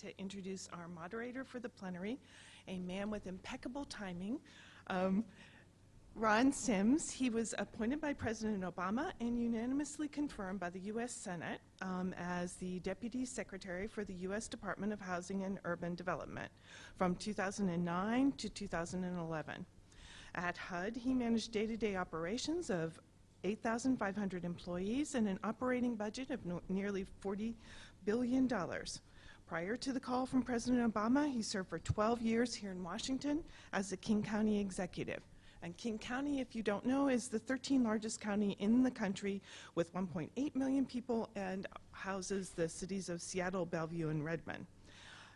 to introduce our moderator for the plenary, a man with impeccable timing, Ron Sims. He was appointed by President Obama and unanimously confirmed by the U.S. Senate as the Deputy Secretary for the U.S. Department of Housing and Urban Development from 2009 to 2011. At HUD, he managed day-to-day operations of 8,500 employees and an operating budget of nearly $40 billion. Prior to the call from President Obama, he served for 12 years here in Washington as the King County Executive. And King County, if you don't know, is the 13th largest county in the country with 1.8 million people and houses the cities of Seattle, Bellevue, and Redmond.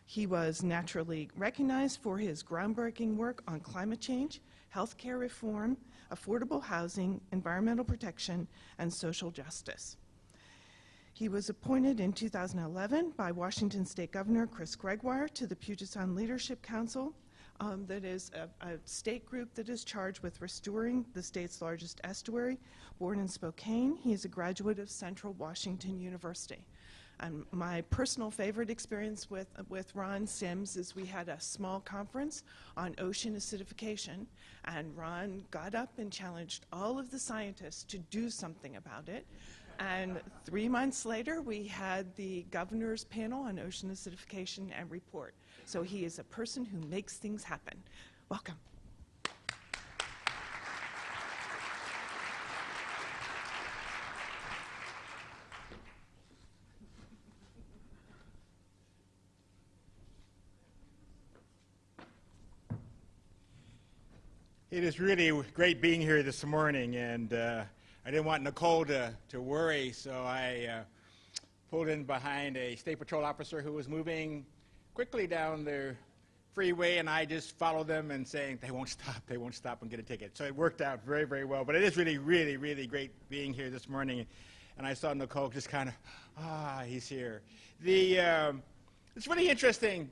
He was naturally recognized for his groundbreaking work on climate change, healthcare reform, affordable housing, environmental protection, and social justice. He was appointed in 2011 by Washington State Governor Chris Gregoire to the Puget Sound Leadership Council. That is a state group that is charged with restoring the state's largest estuary. Born in Spokane, he is a graduate of Central Washington University. And my personal favorite experience with Ron Sims is we had a small conference on ocean acidification, and Ron got up and challenged all of the scientists to do something about it. And 3 months later, we had the governor's panel on ocean acidification and report. So he is a person who makes things happen. Welcome. It is really great being here this morning, and I didn't want Nicole to worry, so I pulled in behind a State Patrol officer who was moving quickly down the freeway, and I just followed them and saying, they won't stop and get a ticket. So it worked out very, very well. But it is really, really, really great being here this morning, and I saw Nicole just kind of, he's here. It's really interesting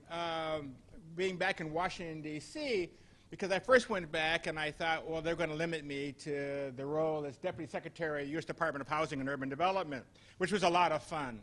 being back in Washington, D.C., because I first went back and I thought, well, they're going to limit me to the role as Deputy Secretary of the U.S. Department of Housing and Urban Development, which was a lot of fun.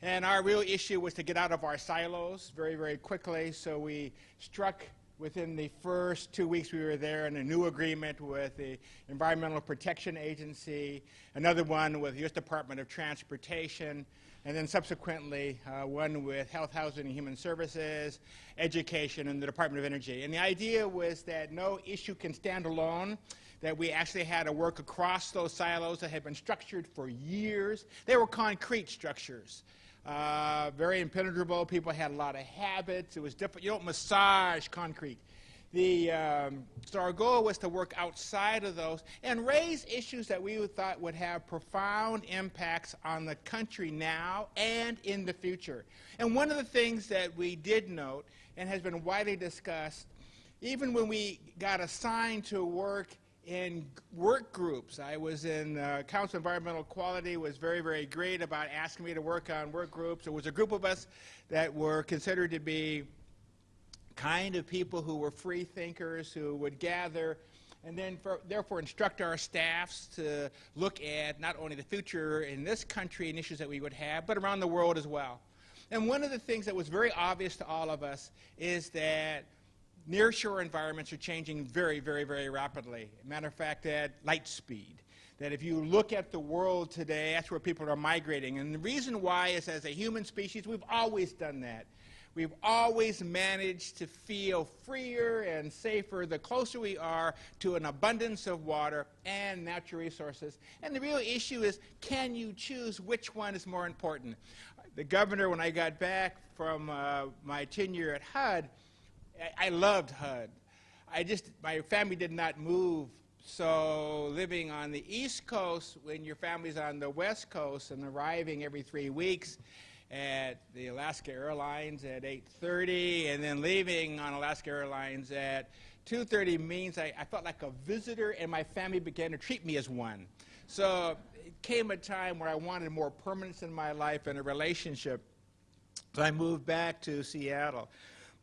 And our real issue was to get out of our silos very, very quickly, so we struck within the first 2 weeks we were there in a new agreement with the Environmental Protection Agency, another one with the U.S. Department of Transportation, and then subsequently one with Health, Housing, and Human Services, Education, and the Department of Energy. And the idea was that no issue can stand alone, that we actually had to work across those silos that had been structured for years. They were concrete structures, very impenetrable. People had a lot of habits. It was different. You don't massage concrete. So our goal was to work outside of those and raise issues that we thought would have profound impacts on the country now and in the future. And one of the things that we did note and has been widely discussed, even when we got assigned to work in work groups. I was in Council of Environmental Quality, was very, very great about asking me to work on work groups. It was a group of us that were considered to be kind of people who were free thinkers, who would gather and then therefore instruct our staffs to look at not only the future in this country and issues that we would have, but around the world as well. And one of the things that was very obvious to all of us is that nearshore environments are changing very, very, very rapidly. Matter of fact, at light speed. That if you look at the world today, that's where people are migrating. And the reason why is, as a human species, we've always done that. We've always managed to feel freer and safer the closer we are to an abundance of water and natural resources. And the real issue is, can you choose which one is more important? The governor, when I got back from my tenure at HUD, I loved HUD. My family did not move, so living on the East Coast when your family's on the West Coast and arriving every 3 weeks at the Alaska Airlines at 8:30 and then leaving on Alaska Airlines at 2:30 means I felt like a visitor, and my family began to treat me as one. So it came a time where I wanted more permanence in my life and a relationship. So I moved back to Seattle.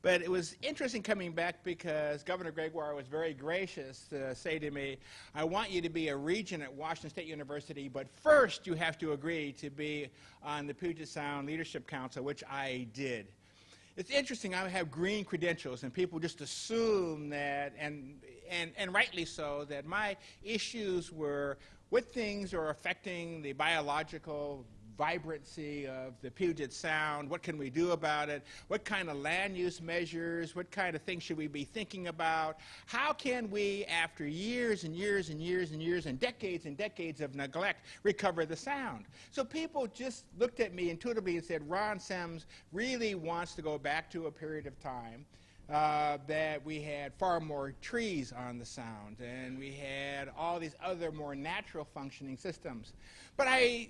But it was interesting coming back because Governor Gregoire was very gracious to say to me, I want you to be a regent at Washington State University, but first you have to agree to be on the Puget Sound Leadership Council, which I did. It's interesting, I have green credentials, and people just assume that, and rightly so, that my issues were what things are affecting the biological vibrancy of the Puget Sound, what can we do about it, what kind of land use measures, what kind of things should we be thinking about, how can we, after years and years and years and years and decades of neglect, recover the sound. So people just looked at me intuitively and said, Ron Sims really wants to go back to a period of time that we had far more trees on the Sound, and we had all these other more natural functioning systems. But I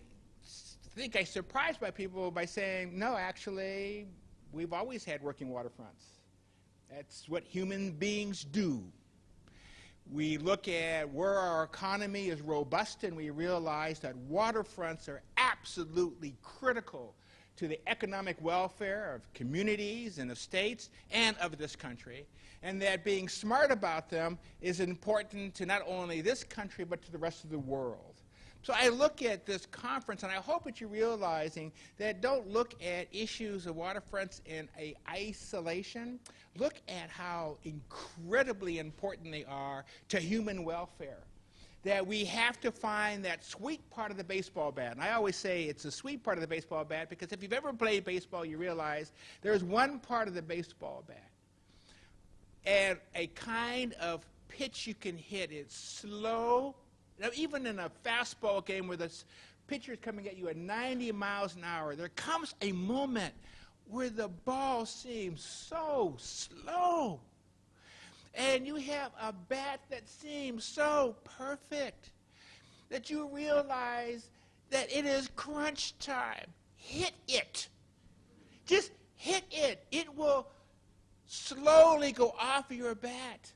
think I surprised by people by saying, no, actually, we've always had working waterfronts. That's what human beings do. We look at where our economy is robust, and we realize that waterfronts are absolutely critical to the economic welfare of communities and of states and of this country, and that being smart about them is important to not only this country but to the rest of the world. So I look at this conference, and I hope that you're realizing that don't look at issues of waterfronts in isolation. Look at how incredibly important they are to human welfare. That we have to find that sweet part of the baseball bat. And I always say it's a sweet part of the baseball bat because if you've ever played baseball, you realize there's one part of the baseball bat and a kind of pitch you can hit. It's slow. Now, even in a fastball game where the pitcher is coming at you at 90 miles an hour, there comes a moment where the ball seems so slow. And you have a bat that seems so perfect that you realize that it is crunch time. Hit it. Just hit it. It will slowly go off of your bat.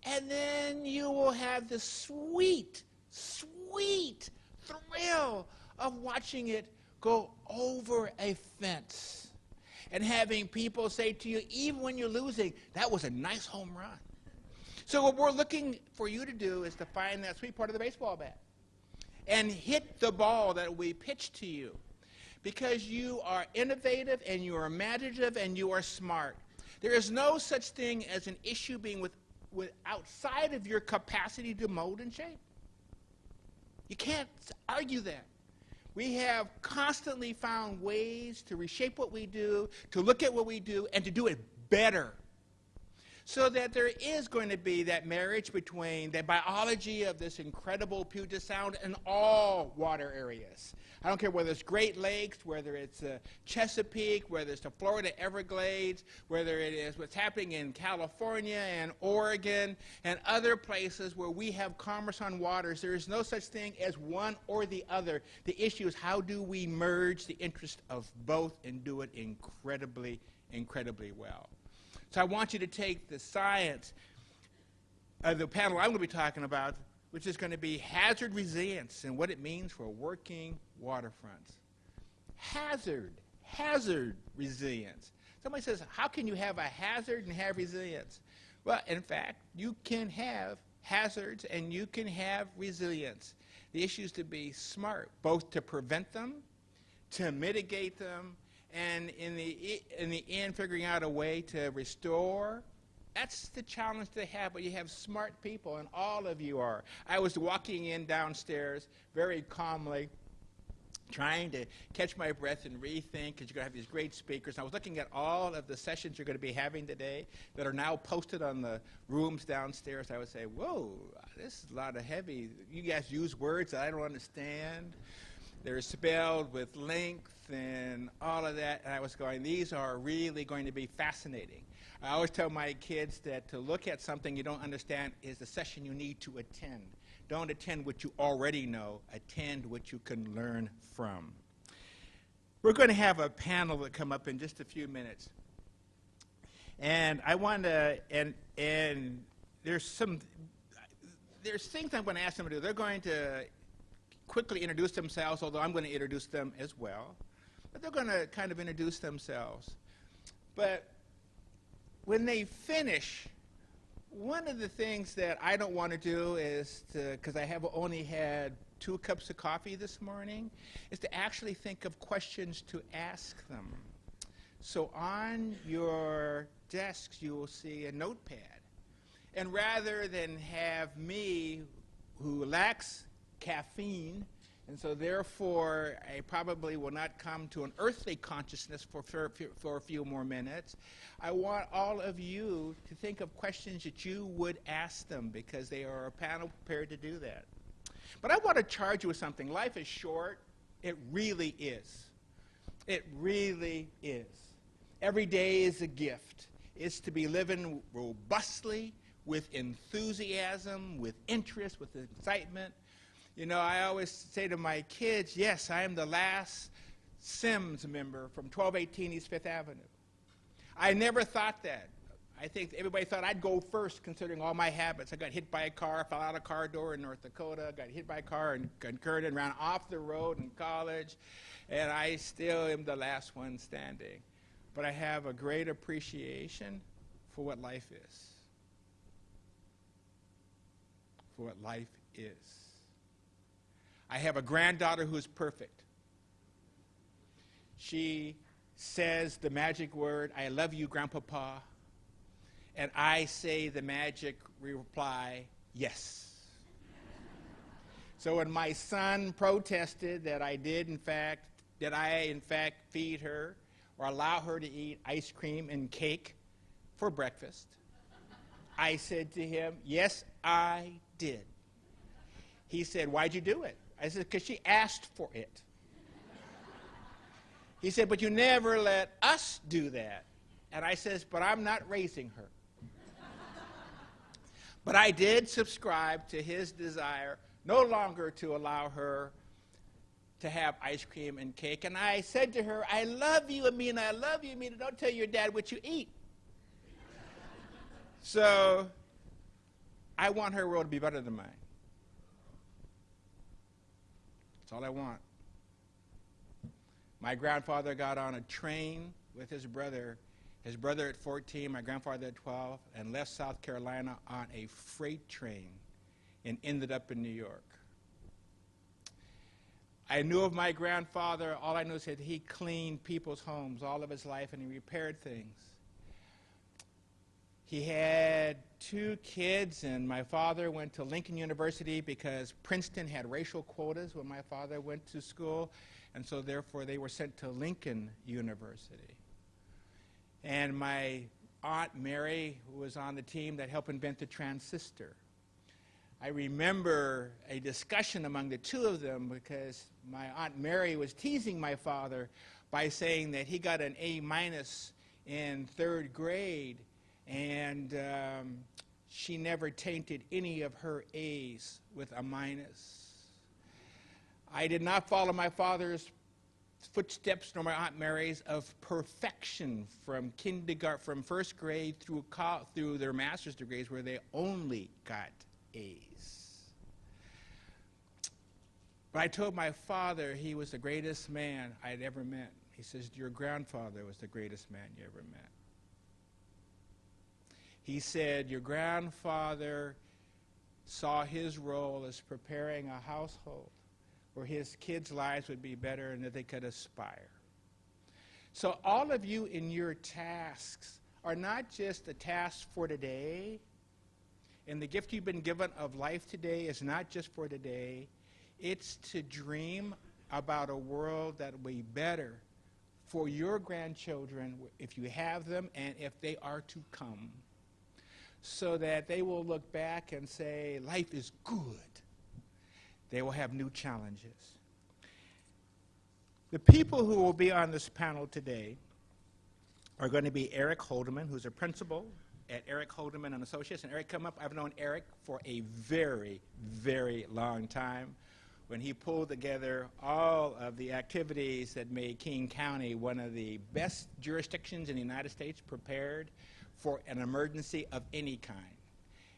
And then you will have the sweet, sweet thrill of watching it go over a fence. And having people say to you, even when you're losing, that was a nice home run. So what we're looking for you to do is to find that sweet part of the baseball bat and hit the ball that we pitch to you because you are innovative and you are imaginative and you are smart. There is no such thing as an issue being outside of your capacity to mold and shape. You can't argue that. We have constantly found ways to reshape what we do, to look at what we do, and to do it better. So that there is going to be that marriage between the biology of this incredible Puget Sound and all water areas. I don't care whether it's Great Lakes, whether it's Chesapeake, whether it's the Florida Everglades, whether it is what's happening in California and Oregon and other places where we have commerce on waters. There is no such thing as one or the other. The issue is how do we merge the interest of both and do it incredibly, incredibly well. So I want you to take the science of the panel I'm going to be talking about, which is going to be hazard resilience and what it means for working waterfronts. Hazard resilience. Somebody says, how can you have a hazard and have resilience? Well, in fact, you can have hazards and you can have resilience. The issue is to be smart, both to prevent them, to mitigate them, and in the end, figuring out a way to restore. That's the challenge they have, but you have smart people, and all of you are. I was walking in downstairs very calmly, trying to catch my breath and rethink, because you're going to have these great speakers. And I was looking at all of the sessions you're going to be having today that are now posted on the rooms downstairs. I would say, whoa, this is a lot of heavy. You guys use words that I don't understand. They're spelled with length and all of that. And I was going, these are really going to be fascinating. I always tell my kids that to look at something you don't understand is the session you need to attend. Don't attend what you already know. Attend what you can learn from. We're going to have a panel that come up in just a few minutes. And I want to, and there's things I'm going to ask them to do. They're going to quickly introduce themselves, although I'm going to introduce them as well. But they're going to kind of introduce themselves. But when they finish, one of the things that I don't want to do is to, because I have only had 2 cups of coffee this morning, is to actually think of questions to ask them. So on your desks, you will see a notepad. And rather than have me, who lacks caffeine, and so therefore I probably will not come to an earthly consciousness for a few more minutes, I want all of you to think of questions that you would ask them, because they are a panel prepared to do that. But I want to charge you with something. Life is short. It really is. It really is. Every day is a gift. It's to be living robustly, with enthusiasm, with interest, with excitement. You know, I always say to my kids, yes, I am the last Sims member from 1218 East 5th Avenue. I never thought that. I think everybody thought I'd go first, considering all my habits. I got hit by a car, fell out a car door in North Dakota, got hit by a car in Curtin, ran off the road in college, and I still am the last one standing. But I have a great appreciation for what life is. For what life is. I have a granddaughter who's perfect. She says the magic word, "I love you, Grandpapa," and I say the magic reply, "Yes." So when my son protested that I in fact feed her or allow her to eat ice cream and cake for breakfast, I said to him, "Yes, I did." He said, "Why'd you do it?" I said, "Because she asked for it." He said, "But you never let us do that." And I says, "But I'm not raising her." But I did subscribe to his desire no longer to allow her to have ice cream and cake. And I said to her, "I love you, Amina. I love you, Amina. Don't tell your dad what you eat." So I want her world to be better than mine. That's all I want. My grandfather got on a train with his brother at 14, my grandfather at 12, and left South Carolina on a freight train and ended up in New York. I knew of my grandfather. All I knew is that he cleaned people's homes all of his life, and he repaired things. He had 2 kids, and my father went to Lincoln University because Princeton had racial quotas when my father went to school, and so therefore they were sent to Lincoln University. And my Aunt Mary was on the team that helped invent the transistor. I remember a discussion among the 2 of them because my Aunt Mary was teasing my father by saying that he got an A- in 3rd grade, and she never tainted any of her A's with a minus. I did not follow my father's footsteps nor my Aunt Mary's of perfection from kindergarten, from 1st grade through their master's degrees, where they only got A's. But I told my father he was the greatest man I'd ever met. He says, "Your grandfather was the greatest man you ever met." He said, "Your grandfather saw his role as preparing a household where his kids' lives would be better and that they could aspire." So all of you in your tasks are not just a task for today, and the gift you've been given of life today is not just for today. It's to dream about a world that will be better for your grandchildren if you have them and if they are to come, so that they will look back and say, life is good. They will have new challenges. The people who will be on this panel today are going to be Eric Holdeman, who's a principal at Eric Holdeman and Associates. And Eric, come up. I've known Eric for a very, very long time, when he pulled together all of the activities that made King County one of the best jurisdictions in the United States prepared for an emergency of any kind.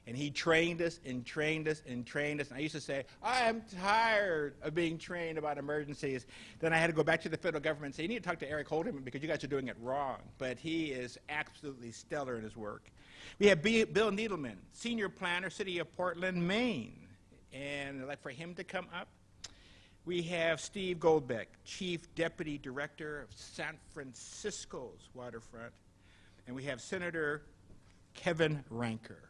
And he trained us and trained us and trained us. And I used to say, I am tired of being trained about emergencies. Then I had to go back to the federal government and say, you need to talk to Eric Holdeman because you guys are doing it wrong. But he is absolutely stellar in his work. We have Bill Needelman, senior planner, City of Portland, Maine. And I'd like for him to come up. We have Steve Goldbeck, Chief Deputy Director of San Francisco's Waterfront. And we have Senator Kevin Ranker,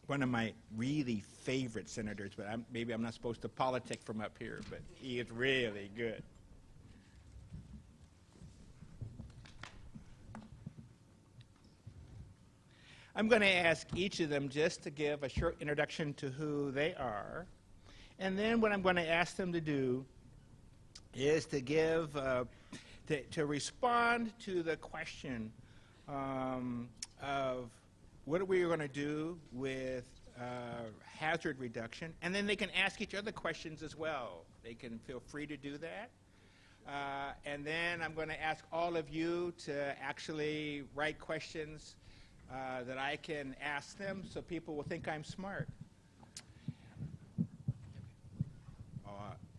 one of my really favorite senators, but maybe I'm not supposed to politic from up here, but he is really good. I'm going to ask each of them just to give a short introduction to who they are. And then what I'm going to ask them to do is to give, to respond to the question of what are we going to do with hazard reduction. And then they can ask each other questions as well. They can feel free to do that. And then I'm going to ask all of you to actually write questions that I can ask them so people will think I'm smart.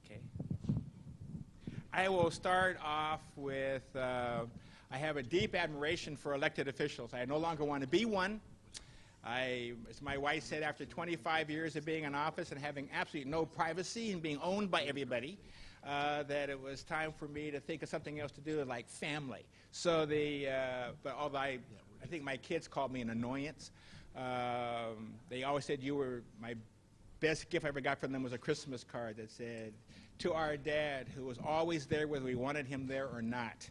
Okay. I will start off with, I have a deep admiration for elected officials. I no longer want to be one. As my wife said, after 25 years of being in office and having absolutely no privacy and being owned by everybody, that it was time for me to think of something else to do, like family. So but although I think my kids called me an annoyance. They always said my best gift I ever got from them was a Christmas card that said, "To our dad, who was always there whether we wanted him there or not."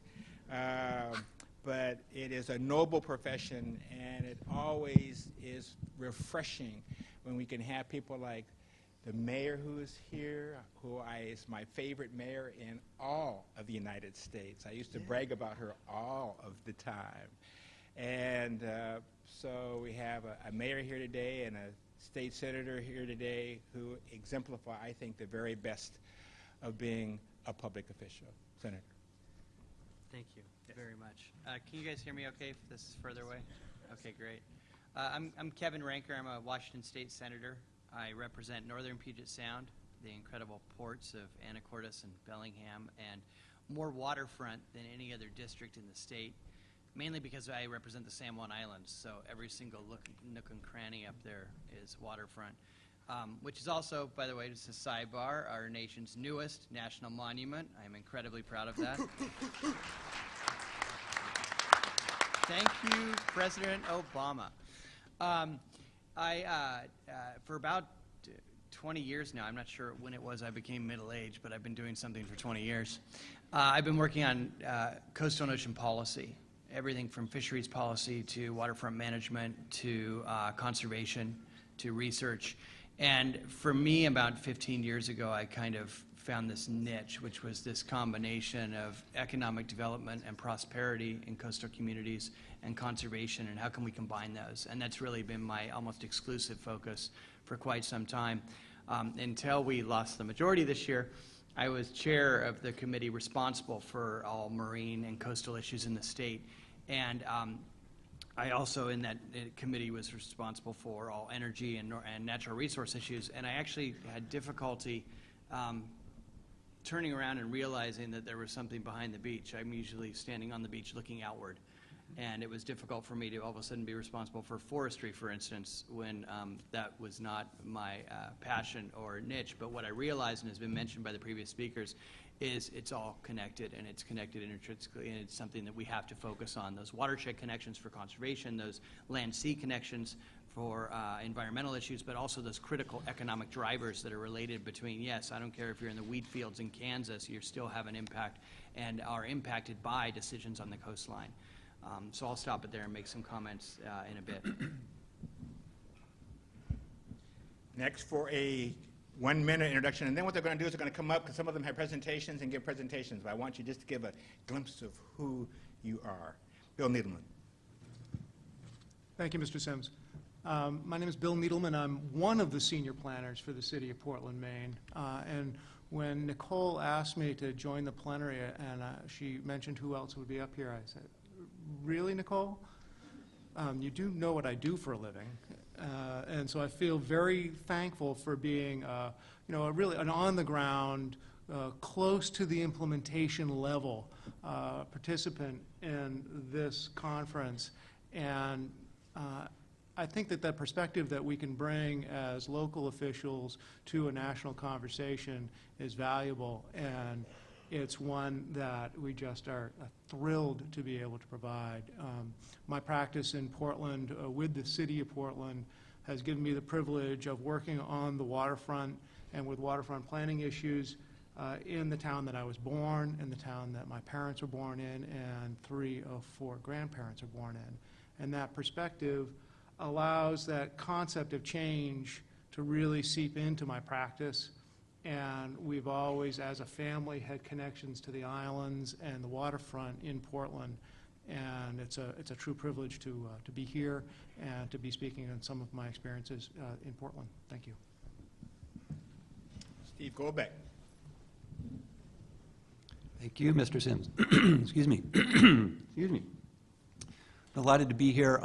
But it is a noble profession, and it always is refreshing when we can have people like the mayor who is here, who is my favorite mayor in all of the United States. I used to brag about her all of the time. And so we have a mayor here today and a state senator here today who exemplify, I think, the very best of being a public official. Senator. Thank you very much. Can you guys hear me okay if this is further away? Okay, great. I'm Kevin Ranker. I'm a Washington State Senator. I represent Northern Puget Sound, the incredible ports of Anacortes and Bellingham, and more waterfront than any other district in the state, mainly because I represent the San Juan Islands, so every single nook and cranny up there is waterfront, which is also, by the way, just a sidebar, our nation's newest national monument. I'm incredibly proud of that. Thank you, President Obama. For about 20 years now, I'm not sure when it was I became middle-aged, but I've been doing something for 20 years. I've been working on coastal and ocean policy, everything from fisheries policy to waterfront management to conservation to research. And for me, about 15 years ago, I kind of found this niche, which was this combination of economic development and prosperity in coastal communities and conservation, and how can we combine those? And that's really been my almost exclusive focus for quite some time. Until we lost the majority this year, I was chair of the committee responsible for all marine and coastal issues in the state. And I also, in that committee, was responsible for all energy and natural resource issues. And I actually had difficulty turning around and realizing that there was something behind the beach. I'm usually standing on the beach looking outward. And it was difficult for me to all of a sudden be responsible for forestry, for instance, when that was not my passion or niche. But what I realized, and has been mentioned by the previous speakers, is it's all connected, and it's connected intrinsically, and it's something that we have to focus on. Those watershed connections for conservation, those land-sea connections for environmental issues, but also those critical economic drivers that are related between, yes, I don't care if you're in the wheat fields in Kansas, you still have an impact and are impacted by decisions on the coastline. So I'll stop it there and make some comments in a bit. Next for a 1-minute introduction, and then what they're going to do is they're going to come up, because some of them have presentations and give presentations, but I want you just to give a glimpse of who you are. Bill Needelman. Thank you, Mr. Sims. My name is Bill Needelman. I'm one of the senior planners for the city of Portland, Maine. And when Nicole asked me to join the plenary and she mentioned who else would be up here, I said, "Really, Nicole? You do know what I do for a living." And so I feel very thankful for being, really an on-the-ground, close to the implementation level participant in this conference. And I think that that perspective that we can bring as local officials to a national conversation is valuable, and it's one that we just are thrilled to be able to provide. My practice in Portland with the City of Portland has given me the privilege of working on the waterfront and with waterfront planning issues in the town that I was born, in the town that my parents were born in, and 3 of 4 grandparents were born in. And that perspective allows that concept of change to really seep into my practice. And we've always, as a family, had connections to the islands and the waterfront in Portland. And it's a true privilege to be here and to be speaking on some of my experiences in Portland. Thank you. Steve Goldbeck. Thank you, Mr. Sims. Excuse me. Excuse me. Delighted to be here.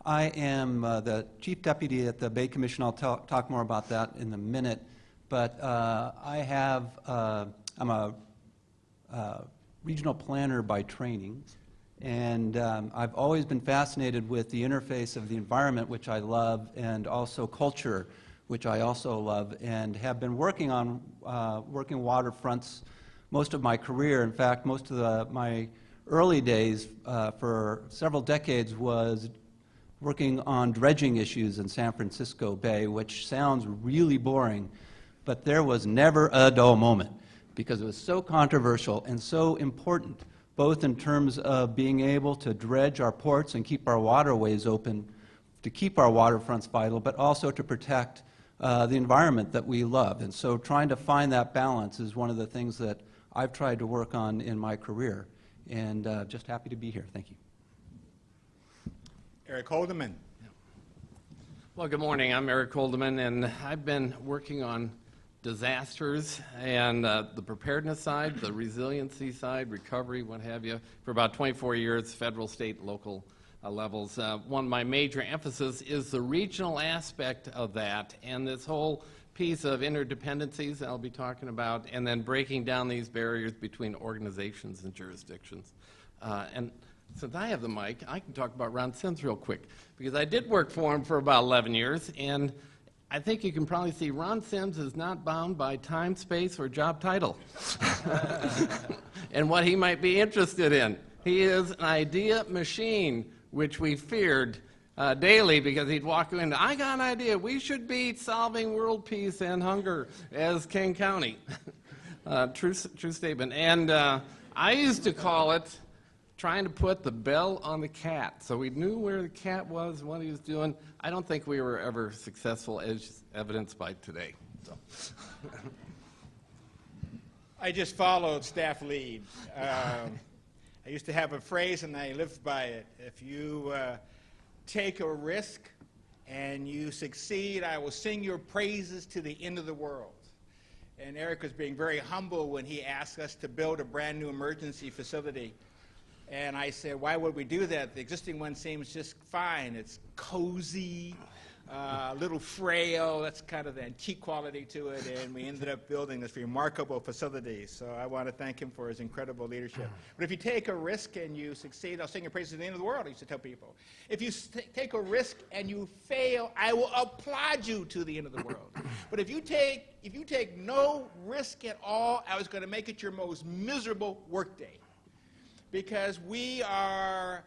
I am the Chief Deputy at the Bay Commission. I'll talk more about that in a minute. But I'm a regional planner by training. And I've always been fascinated with the interface of the environment, which I love, and also culture, which I also love, and have been working on working waterfronts most of my career. In fact, most of my early days for several decades was working on dredging issues in San Francisco Bay, which sounds really boring, but there was never a dull moment because it was so controversial and so important, both in terms of being able to dredge our ports and keep our waterways open, to keep our waterfronts vital, but also to protect the environment that we love. And so trying to find that balance is one of the things that I've tried to work on in my career. And just happy to be here. Thank you. Eric Holdeman. Well, good morning. I'm Eric Holdeman, and I've been working on disasters and the preparedness side, the resiliency side, recovery, what have you, for about 24 years, federal, state, local levels. One of my major emphasis is the regional aspect of that and this whole piece of interdependencies that I'll be talking about, and then breaking down these barriers between organizations and jurisdictions. And since I have the mic, I can talk about Ron Sims real quick, because I did work for him for about 11 years, and I think you can probably see Ron Sims is not bound by time, space, or job title and what he might be interested in. He is an idea machine, which we feared daily, because he'd walk in, I got an idea, we should be solving world peace and hunger as King County. True statement. And I used to call it trying to put the bell on the cat, so we knew where the cat was and what he was doing. I don't think we were ever successful, as evidenced by today. So. I just followed staff lead. I used to have a phrase, and I lived by it. If you take a risk and you succeed, I will sing your praises to the end of the world. And Eric was being very humble when he asked us to build a brand new emergency facility. And I said, why would we do that? The existing one seems just fine. It's cozy, a little frail. That's kind of the antique quality to it. And we ended up building this remarkable facility. So I want to thank him for his incredible leadership. But if you take a risk and you succeed, I'll sing your praises to the end of the world, I used to tell people. If you take a risk and you fail, I will applaud you to the end of the world. But if you take no risk at all, I was going to make it your most miserable workday. Because we are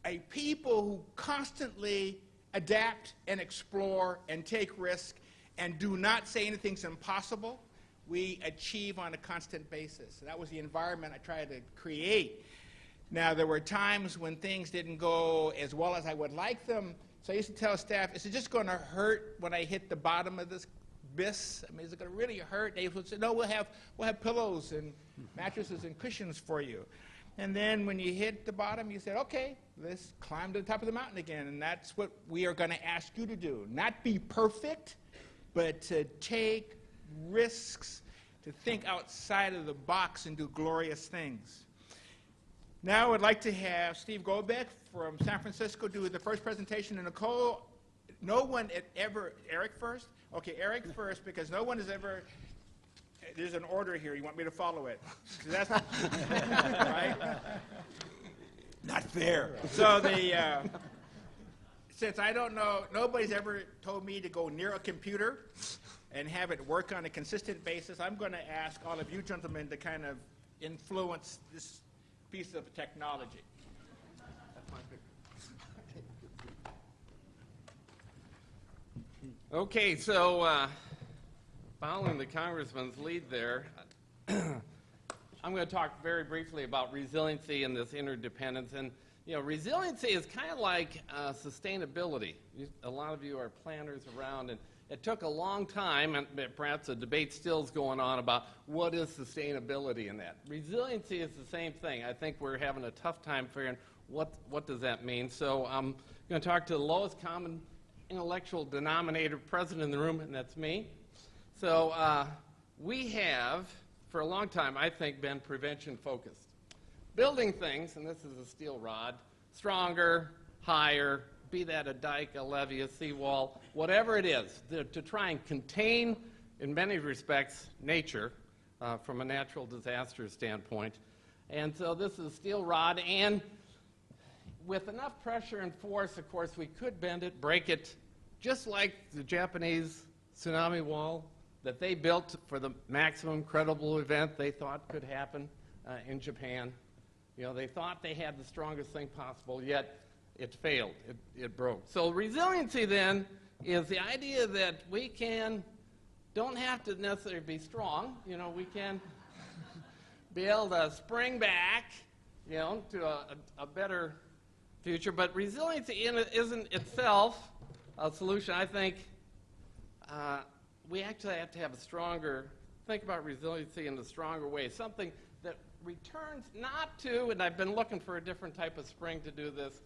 a people who constantly adapt and explore and take risk and do not say anything's impossible. We achieve on a constant basis. That was the environment I tried to create. Now, there were times when things didn't go as well as I would like them. So I used to tell staff, is it just going to hurt when I hit the bottom of this abyss? I mean, is it going to really hurt? They would say, no, we'll have pillows and mattresses and cushions for you. And then when you hit the bottom, you said, okay, let's climb to the top of the mountain again. And that's what we are going to ask you to do. Not be perfect, but to take risks, to think outside of the box and do glorious things. Now I would like to have Steve Goldbeck from San Francisco do the first presentation. And Nicole, no one ever, Eric first? Okay, Eric first, because no one has ever, there's an order here. You want me to follow it? That's, right? Not fair. So since I don't know, nobody's ever told me to go near a computer and have it work on a consistent basis, I'm going to ask all of you gentlemen to kind of influence this piece of technology. That's my pick. Okay, so following the congressman's lead there, I'm going to talk very briefly about resiliency and this interdependence. And you know, resiliency is kind of like sustainability. A lot of you are planners around, and it took a long time, and perhaps a debate still is going on about what is sustainability in that. Resiliency is the same thing. I think we're having a tough time figuring what does that mean. So I'm going to talk to the lowest common intellectual denominator present in the room, and that's me. So we have, for a long time, I think, been prevention focused. Building things, and this is a steel rod, stronger, higher, be that a dike, a levee, a seawall, whatever it is, to try and contain, in many respects, nature from a natural disaster standpoint. And so this is a steel rod, and with enough pressure and force, of course, we could bend it, break it, just like the Japanese tsunami wall that they built for the maximum credible event they thought could happen in Japan. You know, they thought they had the strongest thing possible, yet it failed. It broke. So resiliency, then, is the idea that we don't have to necessarily be strong. You know, we can be able to spring back, you know, to a better future. But resiliency isn't itself a solution. I think we actually have to have think about resiliency in a stronger way, something that returns not to, and I've been looking for a different type of spring to do this,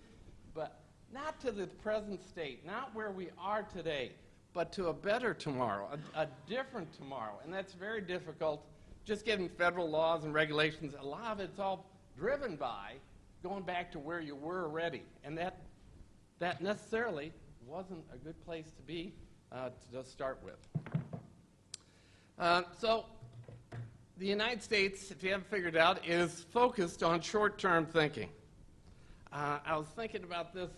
but not to the present state, not where we are today, but to a better tomorrow, a different tomorrow. And that's very difficult, just given federal laws and regulations. A lot of it's all driven by going back to where you were already. And that necessarily wasn't a good place to be to start with. So the United States, if you haven't figured it out, is focused on short-term thinking. I was thinking about this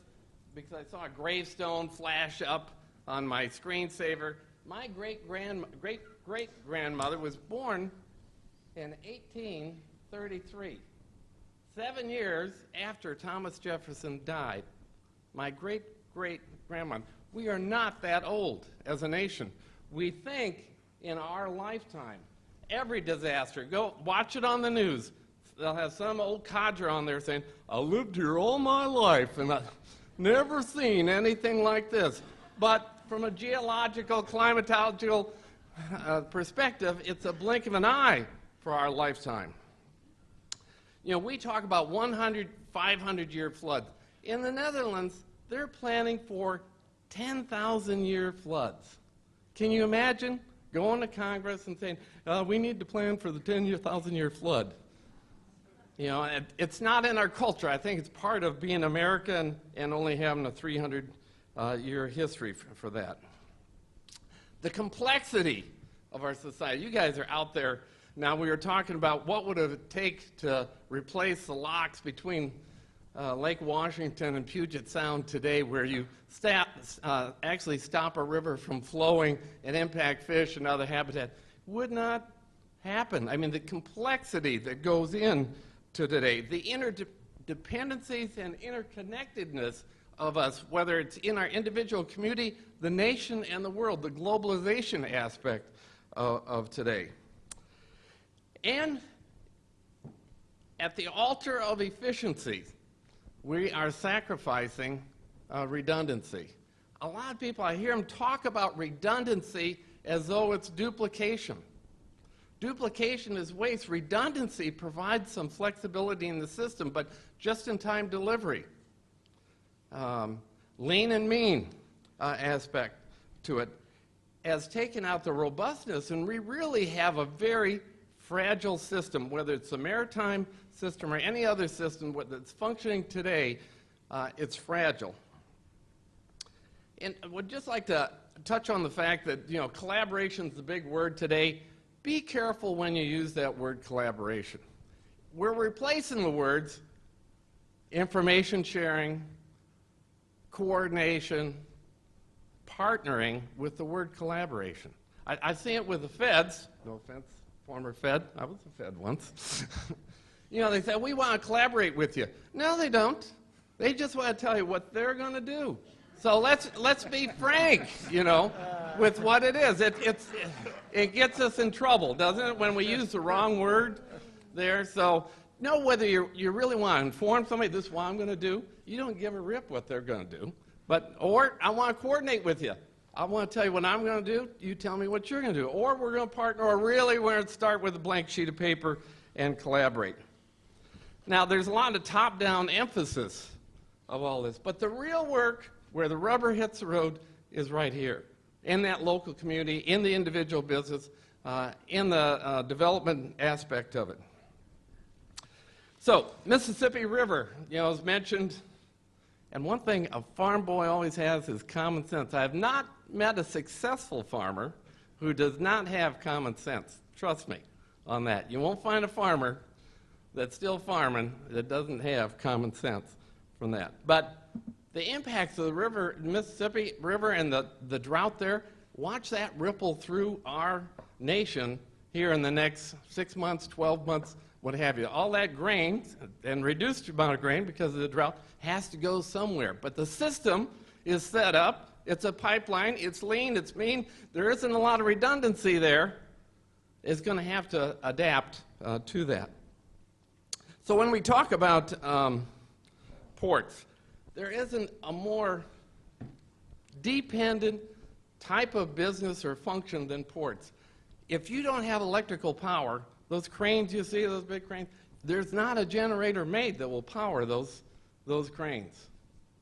because I saw a gravestone flash up on my screensaver. My great-great-grandmother was born in 1833, 7 years after Thomas Jefferson died. My great-great-grandmother. We are not that old as a nation. We think in our lifetime. Every disaster, go watch it on the news. They'll have some old codger on there saying, I lived here all my life and I've never seen anything like this. But from a geological, climatological perspective, it's a blink of an eye for our lifetime. You know, we talk about 100, 500-year floods. In the Netherlands, they're planning for 10,000-year floods. Can you imagine going to Congress and saying, we need to plan for the 10,000-year flood? You know, it's not in our culture. I think it's part of being American and only having a 300-year history for that. The complexity of our society. You guys are out there. Now, we were talking about what would it take to replace the locks between Lake Washington and Puget Sound today, where you actually stop a river from flowing and impact fish and other habitat. Would not happen. I mean, the complexity that goes in to today, the interdependencies and interconnectedness of us, whether it's in our individual community, the nation, and the world, the globalization aspect of today. And at the altar of efficiency, we are sacrificing redundancy. A lot of people, I hear them talk about redundancy as though it's duplication. Duplication is waste. Redundancy provides some flexibility in the system, but just-in-time delivery. Lean and mean aspect to it has taken out the robustness, and we really have a very fragile system, whether it's the maritime system or any other system that's functioning today, it's fragile. And I would just like to touch on the fact that, you know, collaboration is the big word today. Be careful when you use that word collaboration. We're replacing the words information sharing, coordination, partnering with the word collaboration. I see it with the feds. No offense, former Fed. I was a Fed once. You know, they say, we want to collaborate with you. No, they don't. They just want to tell you what they're going to do. So let's be frank, you know, with what it is. It gets us in trouble, doesn't it, when we use the wrong word there? So know whether you really want to inform somebody, this is what I'm going to do. You don't give a rip what they're going to do. Or I want to coordinate with you. I want to tell you what I'm going to do. You tell me what you're going to do. Or we're going to partner, or really we're going to start with a blank sheet of paper and collaborate. Now, there's a lot of top-down emphasis of all this, but the real work where the rubber hits the road is right here, in that local community, in the individual business, in the development aspect of it. So, Mississippi River, you know, as mentioned, and one thing a farm boy always has is common sense. I have not met a successful farmer who does not have common sense. Trust me on that. You won't find a farmer that's still farming that doesn't have common sense from that. But the impacts of the river, Mississippi River, and the drought there, watch that ripple through our nation here in the next 6 months, 12 months, what have you. All that grain, and reduced amount of grain because of the drought, has to go somewhere. But the system is set up. It's a pipeline. It's lean. It's mean. There isn't a lot of redundancy there. It's going to have to adapt to that. So when we talk about ports, there isn't a more dependent type of business or function than ports. If you don't have electrical power, those cranes you see, those big cranes, there's not a generator made that will power those cranes.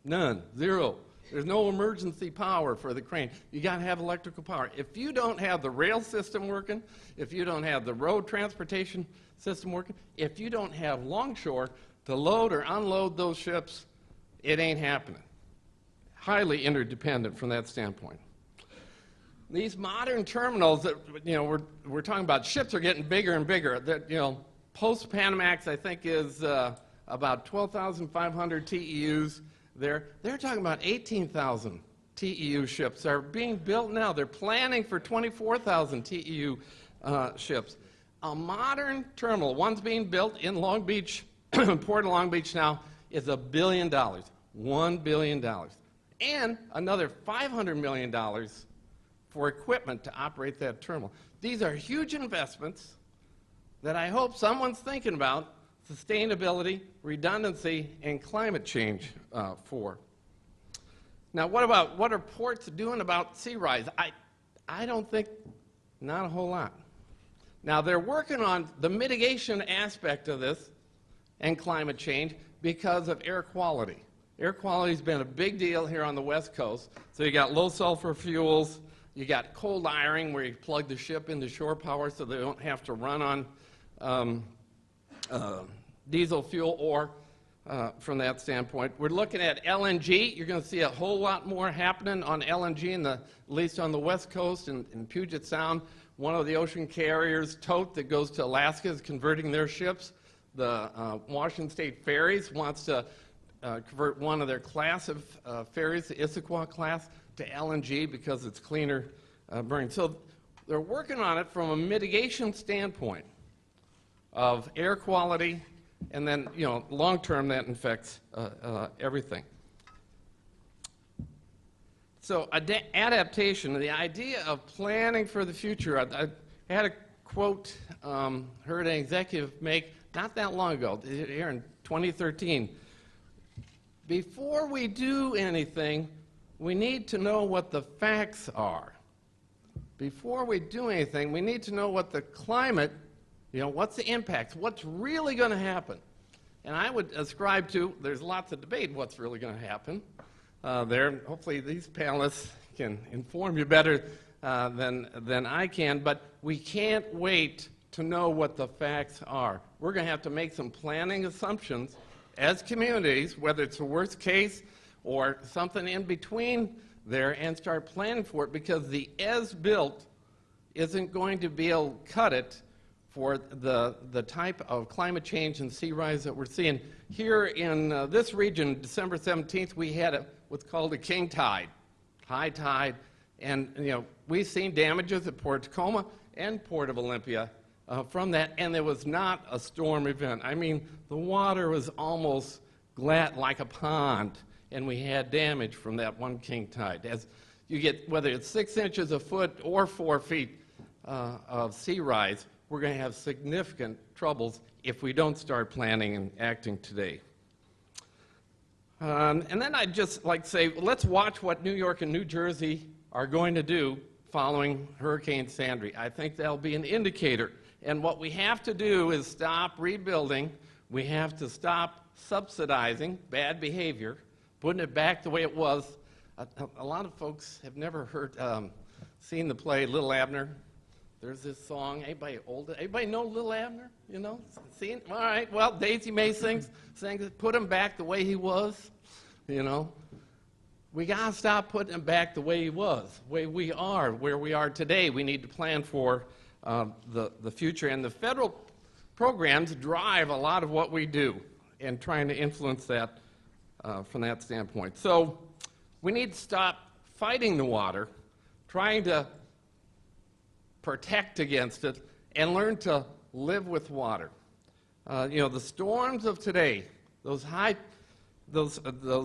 None. Zero. There's no emergency power for the crane. You got to have electrical power. If you don't have the rail system working, if you don't have the road transportation system working, if you don't have longshore to load or unload those ships, it ain't happening. Highly interdependent from that standpoint. These modern terminals that, you know, we're talking about, ships are getting bigger and bigger. That, you know, post-Panamax, I think, is about 12,500 TEUs. They're talking about 18,000 TEU ships are being built now. They're planning for 24,000 TEU ships. A modern terminal, one's being built in Long Beach, Port of Long Beach now, is $1 billion. $1 billion. And another $500 million for equipment to operate that terminal. These are huge investments that I hope someone's thinking about sustainability, redundancy, and climate change for. Now, what are ports doing about sea rise? I don't think, not a whole lot. Now, they're working on the mitigation aspect of this and climate change because of air quality. Air quality has been a big deal here on the West Coast. So you got low sulfur fuels, you got cold iron where you plug the ship into shore power so they don't have to run on diesel fuel or from that standpoint. We're looking at LNG. You're going to see a whole lot more happening on LNG, at least on the West Coast in Puget Sound. One of the ocean carriers, Tote, that goes to Alaska, is converting their ships. The Washington State Ferries wants to convert one of their class of ferries, the Issaquah class, to LNG because it's cleaner burning. So they're working on it from a mitigation standpoint of air quality, and then, you know, long term that affects everything. So adaptation, the idea of planning for the future. I had a quote, heard an executive make not that long ago, here in 2013. Before we do anything, we need to know what the facts are. Before we do anything, we need to know what the climate, you know, what's the impacts, what's really going to happen. And I would ascribe to, there's lots of debate what's really going to happen there. Hopefully these panelists can inform you better than I can, but we can't wait to know what the facts are. We're going to have to make some planning assumptions as communities, whether it's a worst case or something in between there, and start planning for it, because the as-built isn't going to be able to cut it for the type of climate change and sea rise that we're seeing. Here in this region, December 17th, we had what's called a king tide, high tide, and we've seen damages at Port Tacoma and Port of Olympia from that, and there was not a storm event. I mean, the water was almost glad like a pond, and we had damage from that one king tide. As you get, whether it's 6 inches a foot or 4 feet of sea rise, we're going to have significant troubles if we don't start planning and acting today. And then I'd just like to say, let's watch what New York and New Jersey are going to do following Hurricane Sandy. I think that'll be an indicator. And what we have to do is stop rebuilding. We have to stop subsidizing bad behavior, putting it back the way it was. A lot of folks have never seen the play Little Abner. There's this song. Anybody know Little Abner? Seen? All right. Well, Daisy May sings put him back the way he was. We got to stop putting him back the way he was, where we are today. We need to plan for the future. And the federal programs drive a lot of what we do and trying to influence that from that standpoint. So we need to stop fighting the water, trying to protect against it, and learn to live with water. The storms of today, those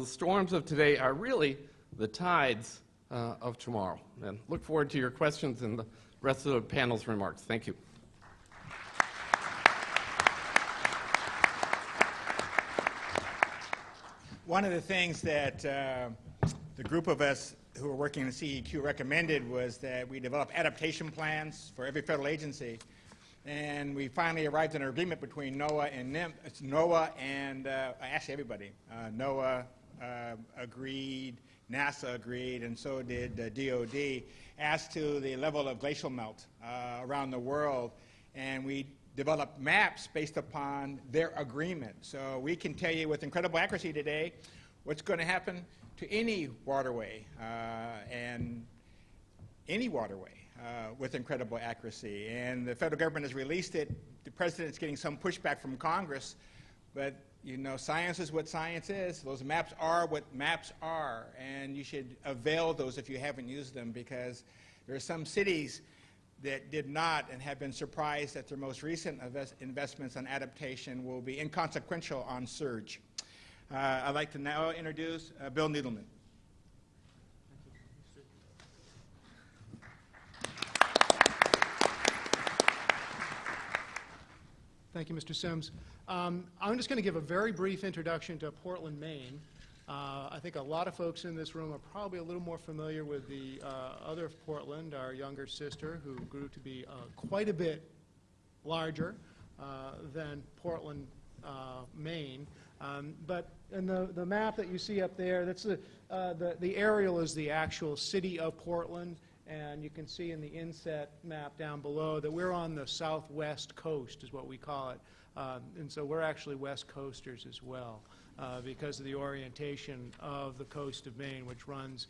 storms of today are really the tides of tomorrow. And look forward to your questions and the rest of the panel's remarks. Thank you. One of the things that the group of us who were working in CEQ recommended was that we develop adaptation plans for every federal agency. And we finally arrived in an agreement between NOAA and NIMP. It's NOAA and actually everybody. NOAA agreed, NASA agreed, and so did DOD, as to the level of glacial melt around the world. And we developed maps based upon their agreement. So we can tell you with incredible accuracy today what's going to happen to any waterway and any waterway with incredible accuracy. And the federal government has released it. The president's getting some pushback from Congress, but science is what science is. Those maps are what maps are, and you should avail those if you haven't used them, because there are some cities that did not and have been surprised that their most recent investments on adaptation will be inconsequential on surge. I'd like to now introduce Bill Needelman. Thank you, Mr. Sims. I'm just going to give a very brief introduction to Portland, Maine. I think a lot of folks in this room are probably a little more familiar with the other Portland, our younger sister, who grew to be quite a bit larger than Portland, Maine. But in the map that you see up there, that's the aerial is the actual city of Portland, and you can see in the inset map down below that we're on the southwest coast, is what we call it. And so we're actually west coasters as well, because of the orientation of the coast of Maine, which runs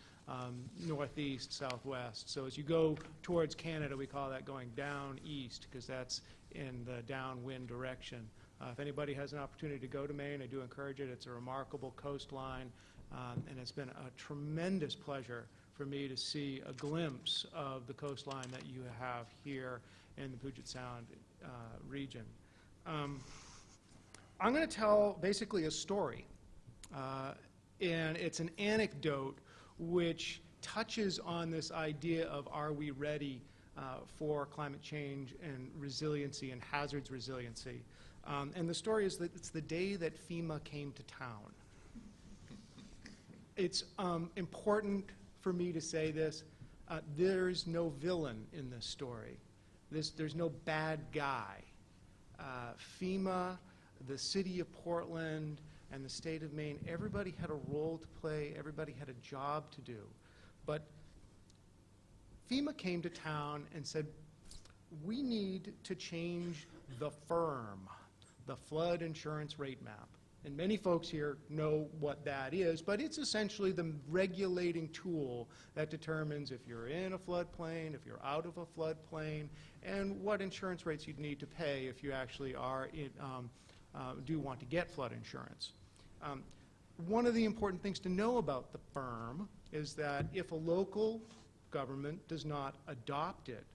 northeast, southwest. So as you go towards Canada, we call that going down east, because that's in the downwind direction. If anybody has an opportunity to go to Maine, I do encourage it. It's a remarkable coastline, and it's been a tremendous pleasure for me to see a glimpse of the coastline that you have here in the Puget Sound region. I'm going to tell basically a story, and it's an anecdote which touches on this idea of are we ready for climate change and resiliency and hazards resiliency. And the story is that it's the day that FEMA came to town. It's important for me to say this. There's no villain in this story. There's no bad guy. FEMA, the city of Portland, and the state of Maine, everybody had a role to play. Everybody had a job to do. But FEMA came to town and said, we need to change the FIRM, the flood insurance rate map. And many folks here know what that is, but it's essentially the regulating tool that determines if you're in a floodplain, if you're out of a floodplain, and what insurance rates you'd need to pay if you actually are do want to get flood insurance. One of the important things to know about the firm is that if a local government does not adopt it,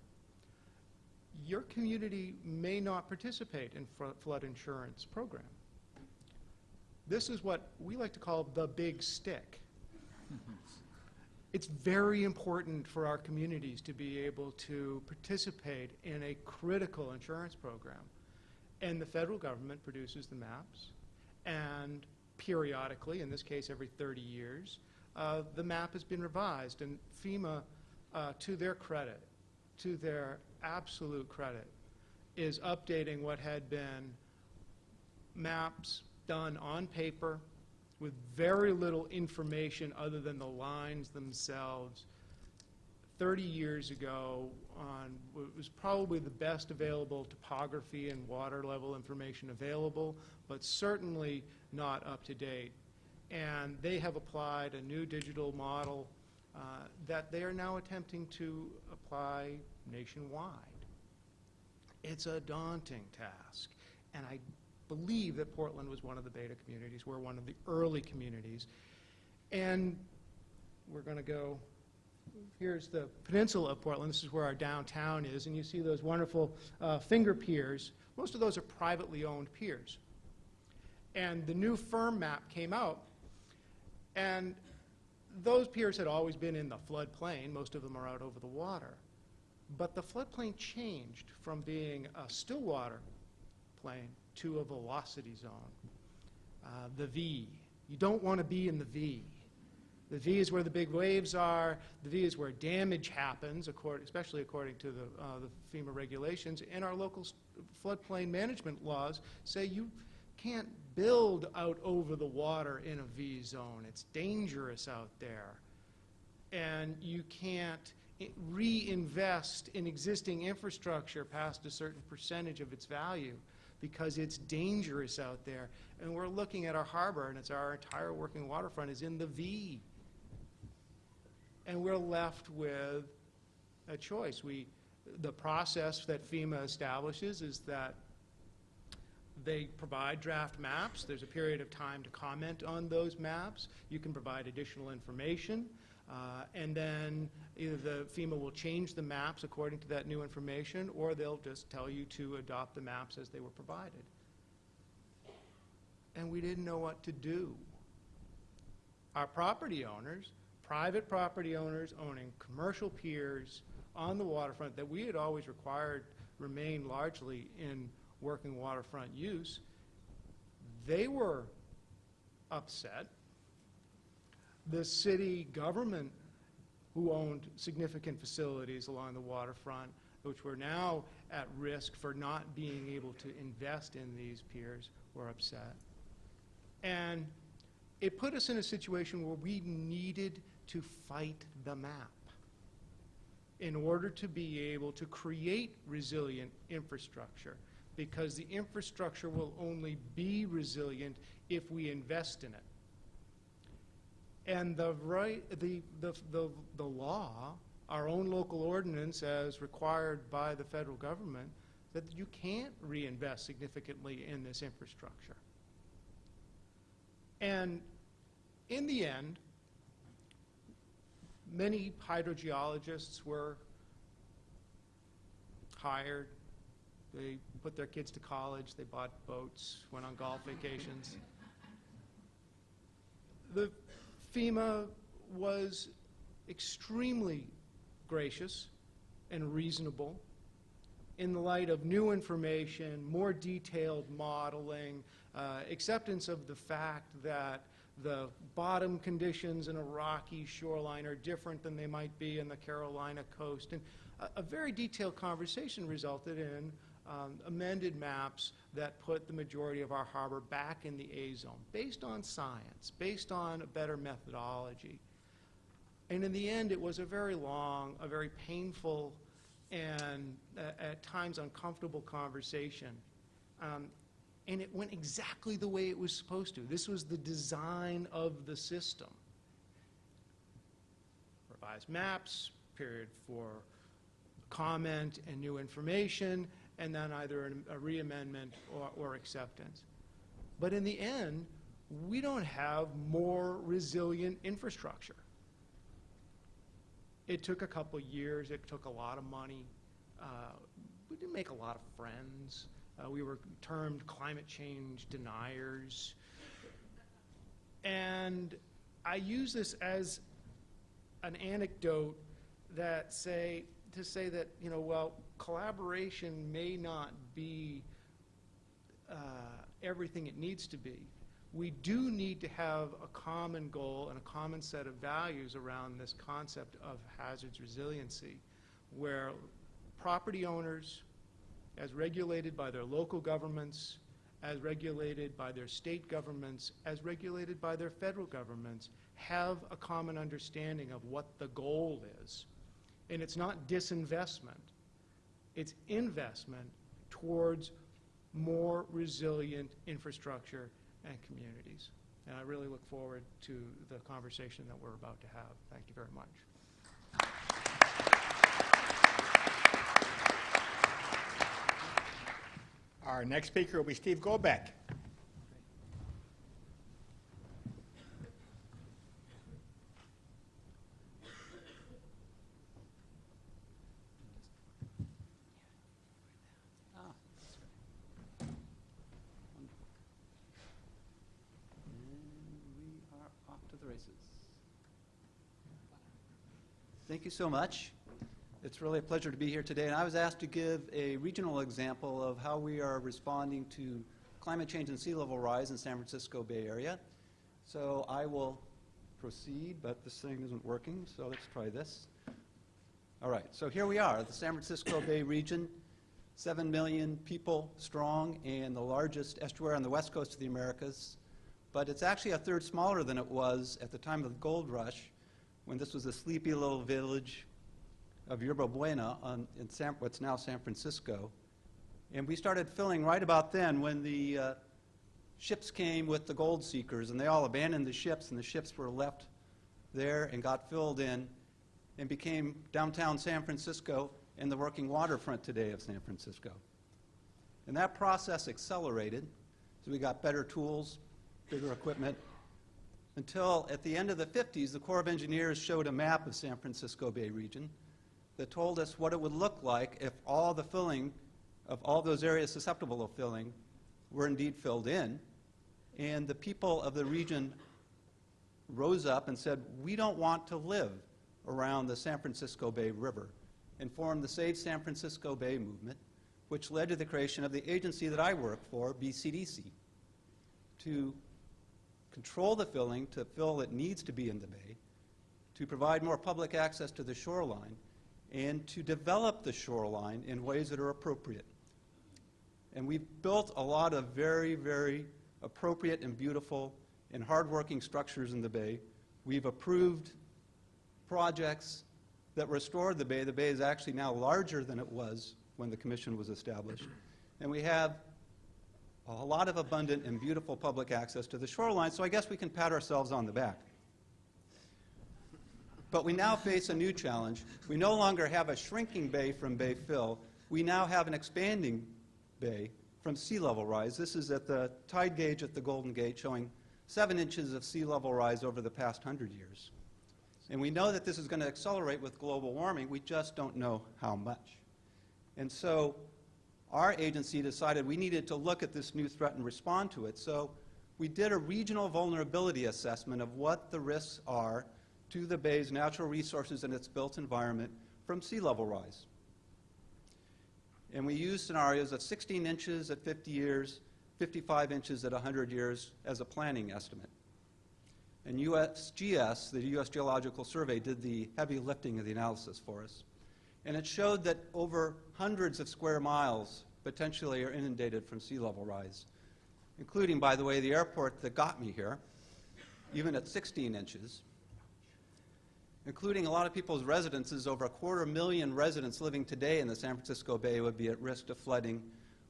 your community may not participate in flood insurance program. This is what we like to call the big stick. It's very important for our communities to be able to participate in a critical insurance program. And the federal government produces the maps, and periodically, in this case every 30 years, the map has been revised. And FEMA, to their credit, to their absolute credit, is updating what had been maps done on paper with very little information other than the lines themselves 30 years ago on what was probably the best available topography and water level information available, but certainly not up to date. And they have applied a new digital model that they are now attempting to apply nationwide. It's a daunting task, and I believe that Portland was one of the beta communities. We're one of the early communities. And we're going to go, here's the peninsula of Portland. This is where our downtown is, and you see those wonderful finger piers. Most of those are privately owned piers. And the new firm map came out, and those piers had always been in the floodplain. Most of them are out over the water. But the floodplain changed from being a still water plain to a velocity zone. The V. You don't want to be in the V. The V is where the big waves are. The V is where damage happens, especially according to the FEMA regulations. And our local floodplain management laws say you can't build out over the water in a V zone. It's dangerous out there. And you can't reinvest in existing infrastructure past a certain percentage of its value because it's dangerous out there. And we're looking at our harbor, and it's our entire working waterfront is in the V. And we're left with a choice. The process that FEMA establishes is that they provide draft maps. There's a period of time to comment on those maps. You can provide additional information. And then either the FEMA will change the maps according to that new information, or they'll just tell you to adopt the maps as they were provided. And we didn't know what to do. Our property owners, private property owners owning commercial piers on the waterfront that we had always required remain largely in working waterfront use, they were upset. The city government, who owned significant facilities along the waterfront, which were now at risk for not being able to invest in these piers, were upset. And it put us in a situation where we needed to fight the map in order to be able to create resilient infrastructure, because the infrastructure will only be resilient if we invest in it. And the law, our own local ordinance as required by the federal government, that you can't reinvest significantly in this infrastructure. And in the end, many hydrogeologists were hired. They put their kids to college, they bought boats, went on golf vacations. The FEMA was extremely gracious and reasonable in the light of new information, more detailed modeling, acceptance of the fact that the bottom conditions in a rocky shoreline are different than they might be in the Carolina coast. And a very detailed conversation resulted in amended maps that put the majority of our harbor back in the A zone, based on science, based on a better methodology. And in the end, it was a very long, a very painful, and at times uncomfortable conversation. and it went exactly the way it was supposed to. This was the design of the system. Revised maps, period for comment and new information, and then either a re-amendment or acceptance. But in the end, we don't have more resilient infrastructure. It took a couple years. It took a lot of money. We didn't make a lot of friends. We were termed climate change deniers. And I use this as an anecdote that to say that, well, collaboration may not be everything it needs to be. We do need to have a common goal and a common set of values around this concept of hazards resiliency, where property owners, as regulated by their local governments, as regulated by their state governments, as regulated by their federal governments, have a common understanding of what the goal is. And it's not disinvestment. It's investment towards more resilient infrastructure and communities. And I really look forward to the conversation that we're about to have. Thank you very much. Our next speaker will be Steve Goldbeck. Thank you so much. It's really a pleasure to be here today. And I was asked to give a regional example of how we are responding to climate change and sea level rise in San Francisco Bay Area. So I will proceed, but this thing isn't working, so let's try this. All right, so here we are, the San Francisco Bay region, 7 million people strong and the largest estuary on the west coast of the Americas. But it's actually a third smaller than it was at the time of the gold rush, when this was a sleepy little village of Yerba Buena in what's now San Francisco. And we started filling right about then when the ships came with the gold seekers, and they all abandoned the ships, and the ships were left there and got filled in and became downtown San Francisco and the working waterfront today of San Francisco. And that process accelerated, so we got better tools, bigger equipment, until at the end of the 50s, the Corps of Engineers showed a map of San Francisco Bay region that told us what it would look like if all the filling of all those areas susceptible of filling were indeed filled in. And the people of the region rose up and said, we don't want to live around the San Francisco Bay River, and formed the Save San Francisco Bay movement, which led to the creation of the agency that I work for, BCDC, to control the filling to fill that needs to be in the bay, to provide more public access to the shoreline, and to develop the shoreline in ways that are appropriate. And we've built a lot of very, very appropriate and beautiful and hardworking structures in the bay. We've approved projects that restore the bay. The bay is actually now larger than it was when the commission was established. And we have a lot of abundant and beautiful public access to the shoreline, so I guess we can pat ourselves on the back. But we now face a new challenge. We no longer have a shrinking bay from bay fill. We now have an expanding bay from sea level rise. This is at the tide gauge at the Golden Gate, showing 7 inches of sea level rise over the past 100 years. And we know that this is going to accelerate with global warming. We just don't know how much. And so our agency decided we needed to look at this new threat and respond to it. So we did a regional vulnerability assessment of what the risks are to the bay's natural resources and its built environment from sea level rise. And we used scenarios of 16 inches at 50 years, 55 inches at 100 years as a planning estimate. And USGS, the U.S. Geological Survey, did the heavy lifting of the analysis for us. And it showed that over hundreds of square miles potentially are inundated from sea level rise, including, by the way, the airport that got me here, even at 16 inches, including a lot of people's residences. Over 250,000 residents living today in the San Francisco Bay would be at risk of flooding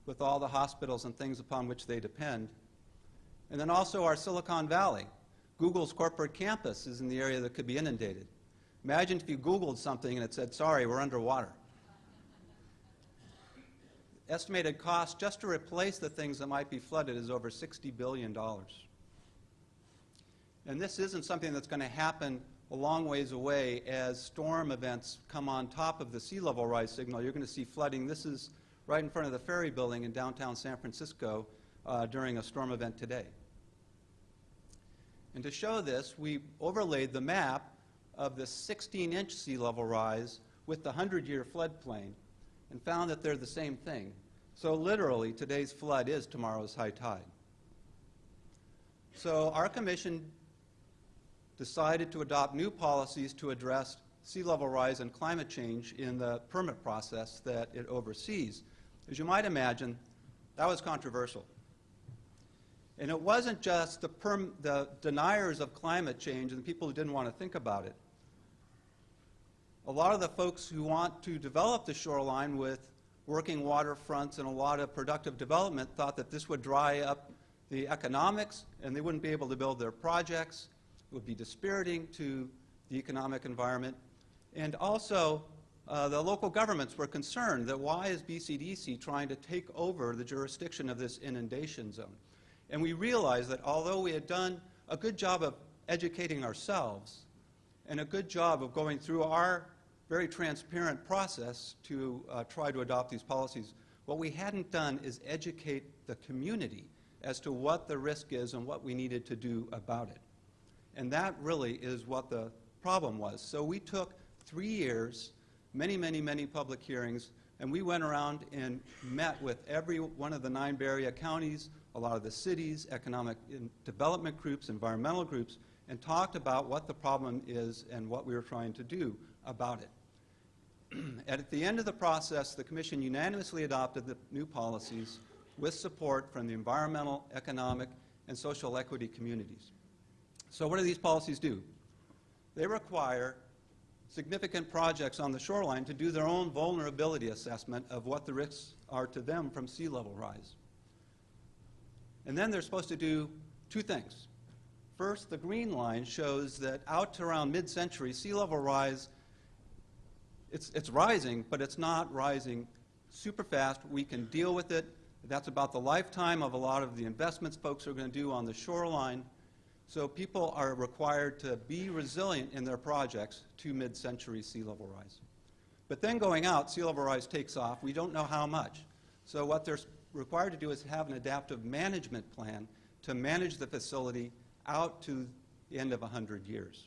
with all the hospitals and things upon which they depend. And then also our Silicon Valley. Google's corporate campus is in the area that could be inundated. Imagine if you Googled something and it said, sorry, we're underwater. Estimated cost just to replace the things that might be flooded is over $60 billion. And this isn't something that's going to happen a long ways away as storm events come on top of the sea level rise signal. You're going to see flooding. This is right in front of the Ferry Building in downtown San Francisco during a storm event today. And to show this, we overlaid the map of the 16-inch sea level rise with the 100-year floodplain and found that they're the same thing. So literally, today's flood is tomorrow's high tide. So our commission decided to adopt new policies to address sea level rise and climate change in the permit process that it oversees. As you might imagine, that was controversial. And it wasn't just the deniers of climate change and the people who didn't want to think about it. A lot of the folks who want to develop the shoreline with working waterfronts and a lot of productive development thought that this would dry up the economics and they wouldn't be able to build their projects. It would be dispiriting to the economic environment. And also, the local governments were concerned that why is BCDC trying to take over the jurisdiction of this inundation zone? And we realized that although we had done a good job of educating ourselves and a good job of going through our very transparent process to try to adopt these policies, what we hadn't done is educate the community as to what the risk is and what we needed to do about it. And that really is what the problem was. So we took 3 years, many, many, many public hearings, and we went around and met with every one of the 9 Bay Area counties, a lot of the cities, economic development groups, environmental groups, and talked about what the problem is and what we were trying to do about it. At the end of the process, the Commission unanimously adopted the new policies with support from the environmental, economic, and social equity communities. So what do these policies do? They require significant projects on the shoreline to do their own vulnerability assessment of what the risks are to them from sea level rise. And then they're supposed to do 2 things. First, the green line shows that out to around mid-century, sea level rise, it's rising, but it's not rising super fast. We can deal with it. That's about the lifetime of a lot of the investments folks are going to do on the shoreline. So people are required to be resilient in their projects to mid-century sea level rise. But then going out, sea level rise takes off. We don't know how much. So what they're required to do is have an adaptive management plan to manage the facility out to the end of 100 years.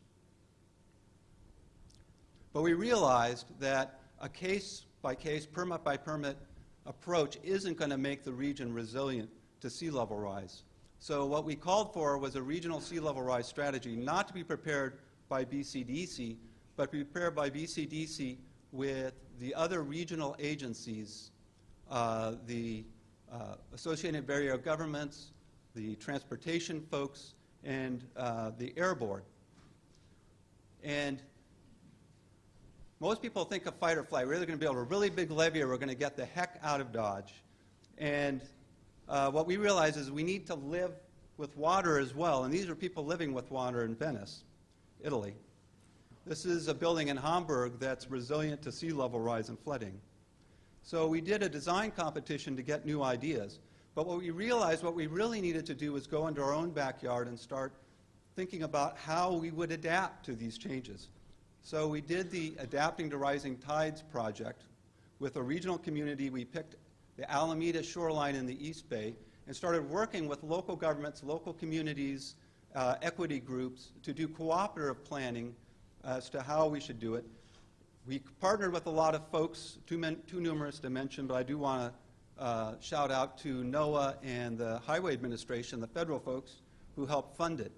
But we realized that a case-by-case, permit-by-permit approach isn't going to make the region resilient to sea level rise. So what we called for was a regional sea level rise strategy, not to be prepared by BCDC, but prepared by BCDC with the other regional agencies, the Associated Bay Area Governments, the transportation folks, and the Air Board. And most people think of fight or flight. We're either going to build a really big levee or we're going to get the heck out of Dodge. And what we realize is we need to live with water as well. And these are people living with water in Venice, Italy. This is a building in Hamburg that's resilient to sea level rise and flooding. So we did a design competition to get new ideas. But what we realized what we really needed to do was go into our own backyard and start thinking about how we would adapt to these changes. So we did the Adapting to Rising Tides project with a regional community. We picked the Alameda shoreline in the East Bay and started working with local governments, local communities, equity groups to do cooperative planning as to how we should do it. We partnered with a lot of folks, too numerous to mention, but I do want to shout out to NOAA and the Highway Administration, the federal folks, who helped fund it.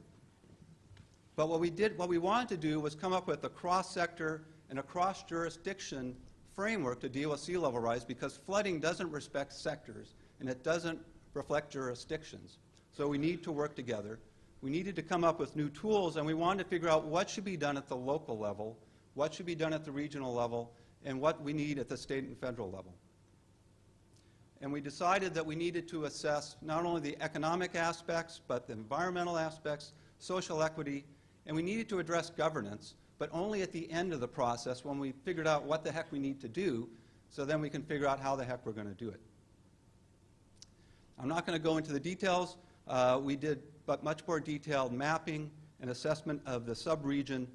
But what we wanted to do was come up with a cross-sector and a cross-jurisdiction framework to deal with sea level rise, because flooding doesn't respect sectors and it doesn't reflect jurisdictions. So we need to work together. We needed to come up with new tools, and we wanted to figure out what should be done at the local level, what should be done at the regional level, and what we need at the state and federal level. And we decided that we needed to assess not only the economic aspects, but the environmental aspects, social equity, and we needed to address governance, but only at the end of the process when we figured out what the heck we need to do, so then we can figure out how the heck we're going to do it. I'm not going to go into the details. We did but much more detailed mapping and assessment of the subregion.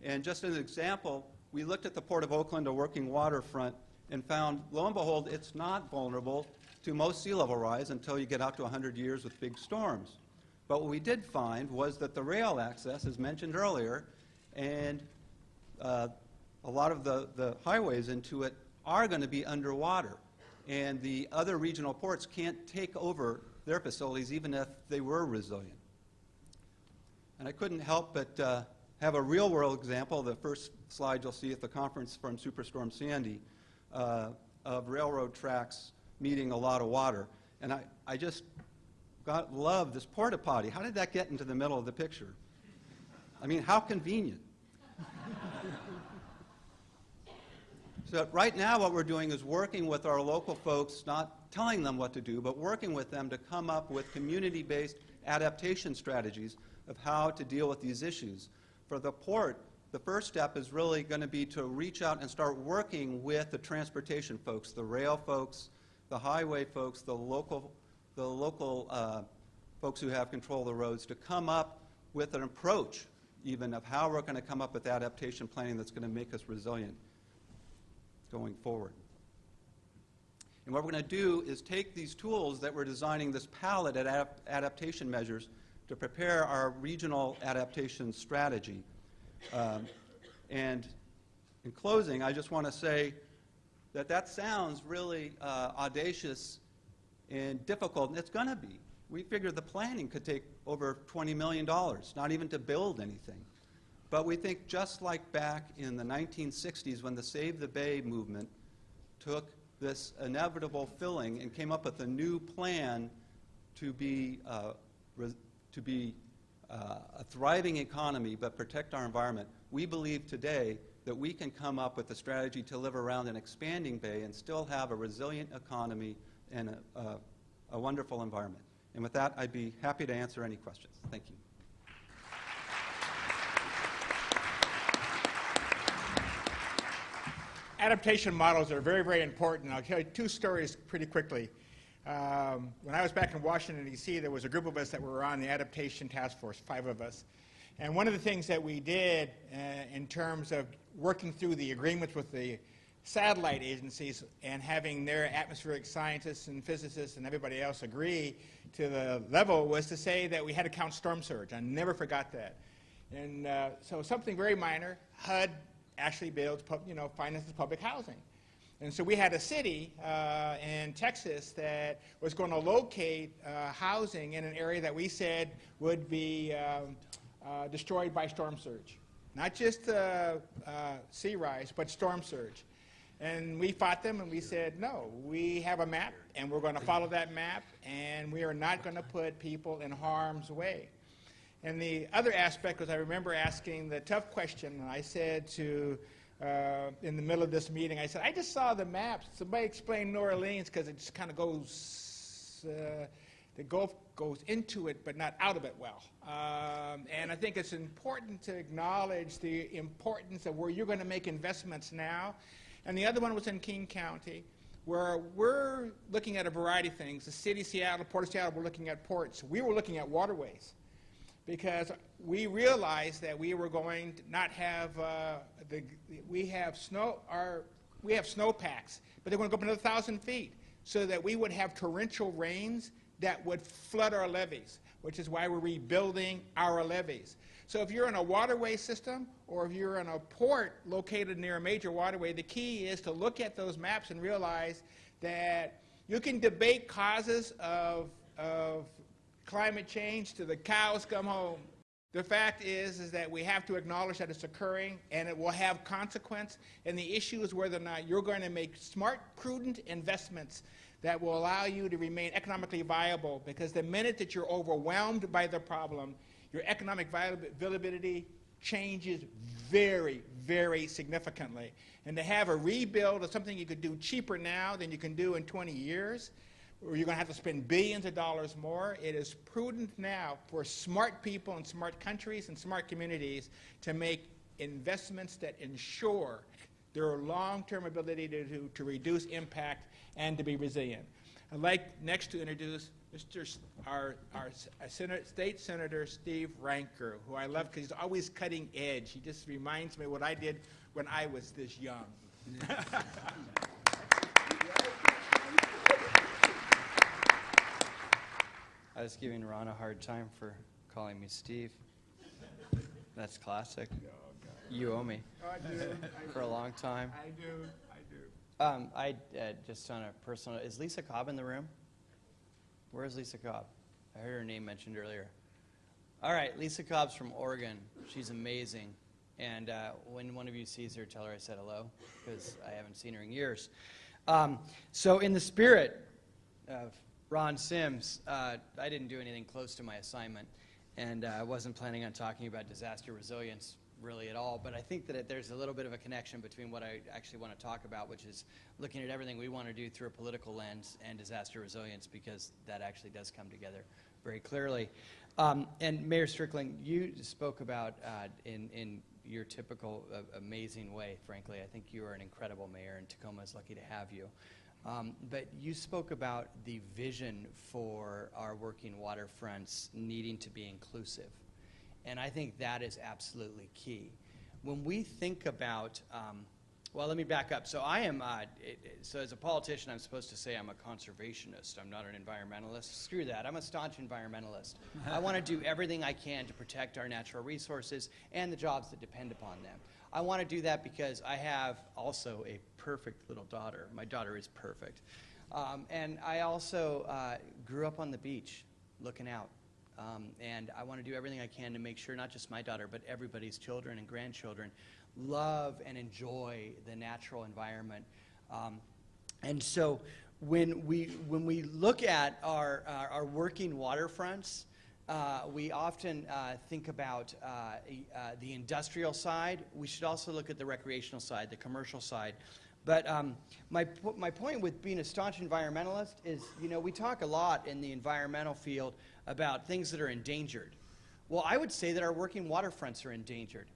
And just as an example, we looked at the Port of Oakland, a working waterfront, and found, lo and behold, it's not vulnerable to most sea level rise until you get out to 100 years with big storms. But what we did find was that the rail access, as mentioned earlier, and a lot of the highways into it are going to be underwater. And the other regional ports can't take over their facilities even if they were resilient. And I couldn't help but have a real-world example, the first slide you'll see at the conference from Superstorm Sandy, of railroad tracks meeting a lot of water. And I just love this porta potty. How did that get into the middle of the picture? I mean, how convenient. So right now what we're doing is working with our local folks, not telling them what to do, but working with them to come up with community-based adaptation strategies of how to deal with these issues. For the port, the first step is really going to be to reach out and start working with the transportation folks, the rail folks, the highway folks, the local folks who have control of the roads, to come up with an approach even of how we're going to come up with adaptation planning that's going to make us resilient going forward. And what we're going to do is take these tools that we're designing, this palette of adaptation measures, to prepare our regional adaptation strategy. And in closing, I just want to say that that sounds really audacious and difficult, and it's going to be. We figured the planning could take over $20 million, not even to build anything. But we think just like back in the 1960s when the Save the Bay movement took this inevitable filling and came up with a new plan to be a thriving economy but protect our environment, we believe today that we can come up with a strategy to live around an expanding bay and still have a resilient economy and a wonderful environment. And with that, I'd be happy to answer any questions. Thank you. Adaptation models are very, very important. I'll tell you two stories pretty quickly. When I was back in Washington, D.C., there was a group of us that were on the adaptation task force, 5 of us. And one of the things that we did in terms of working through the agreements with the satellite agencies and having their atmospheric scientists and physicists and everybody else agree to the level was to say that we had to count storm surge. I never forgot that. And so something very minor, HUD actually builds, finances public housing. And so we had a city in Texas that was going to locate housing in an area that we said would be destroyed by storm surge. Not just sea rise, but storm surge. And we fought them and we said, no, we have a map and we're going to follow that map and we are not going to put people in harm's way. And the other aspect was I remember asking the tough question, and I said to, in the middle of this meeting, I said, I just saw the maps. Somebody explain New Orleans because it just kind of goes, the Gulf goes into it but not out of it well. And I think it's important to acknowledge the importance of where you're going to make investments now. And the other one was in King County, where we're looking at a variety of things. The city of Seattle, Port of Seattle, we're looking at ports. We were looking at waterways, because we realized that we were going to not have we have snowpacks, but they're going to go up another 1,000 feet, so that we would have torrential rains that would flood our levees, which is why we're rebuilding our levees. So if you're in a waterway system or if you're in a port located near a major waterway, the key is to look at those maps and realize that you can debate causes of climate change till the cows come home. The fact is that we have to acknowledge that it's occurring and it will have consequence, and the issue is whether or not you're going to make smart, prudent investments that will allow you to remain economically viable, because the minute that you're overwhelmed by the problem, your economic viability changes very, very significantly. And to have a rebuild of something you could do cheaper now than you can do in 20 years, or you're going to have to spend billions of dollars more. It is prudent now for smart people and smart countries and smart communities to make investments that ensure their long-term ability to reduce impact and to be resilient. I'd like next to introduce our State Senator Steve Ranker, who I love because he's always cutting edge. He just reminds me of what I did when I was this young. I was giving Ron a hard time for calling me Steve. That's classic. You owe me. I do. For a long time. I do. Just on a personal, is Lisa Cobb in the room? Where is Lisa Cobb? I heard her name mentioned earlier. All right, Lisa Cobb's from Oregon. She's amazing. And when one of you sees her, tell her I said hello, because I haven't seen her in years. So in the spirit of Ron Sims, I didn't do anything close to my assignment, and I wasn't planning on talking about disaster resilience really at all, but I think that there's a little bit of a connection between what I actually want to talk about, which is looking at everything we want to do through a political lens and disaster resilience, because that actually does come together very clearly. And Mayor Strickland, you spoke about in your typical amazing way, frankly. I think you are an incredible mayor, and Tacoma is lucky to have you. But you spoke about the vision for our working waterfronts needing to be inclusive. And I think that is absolutely key. When we think about, well, let me back up. So I am, so as a politician, I'm supposed to say I'm a conservationist. I'm not an environmentalist. Screw that. I'm a staunch environmentalist. I want to do everything I can to protect our natural resources and the jobs that depend upon them. I want to do that because I have also a perfect little daughter. My daughter is perfect. And I also grew up on the beach looking out. And I want to do everything I can to make sure not just my daughter, but everybody's children and grandchildren love and enjoy the natural environment. And so when we look at our working waterfronts, we often think about the industrial side. We should also look at the recreational side, the commercial side. But my point with being a staunch environmentalist is, you know, we talk a lot in the environmental field about things that are endangered. Well, I would say that our working waterfronts are endangered,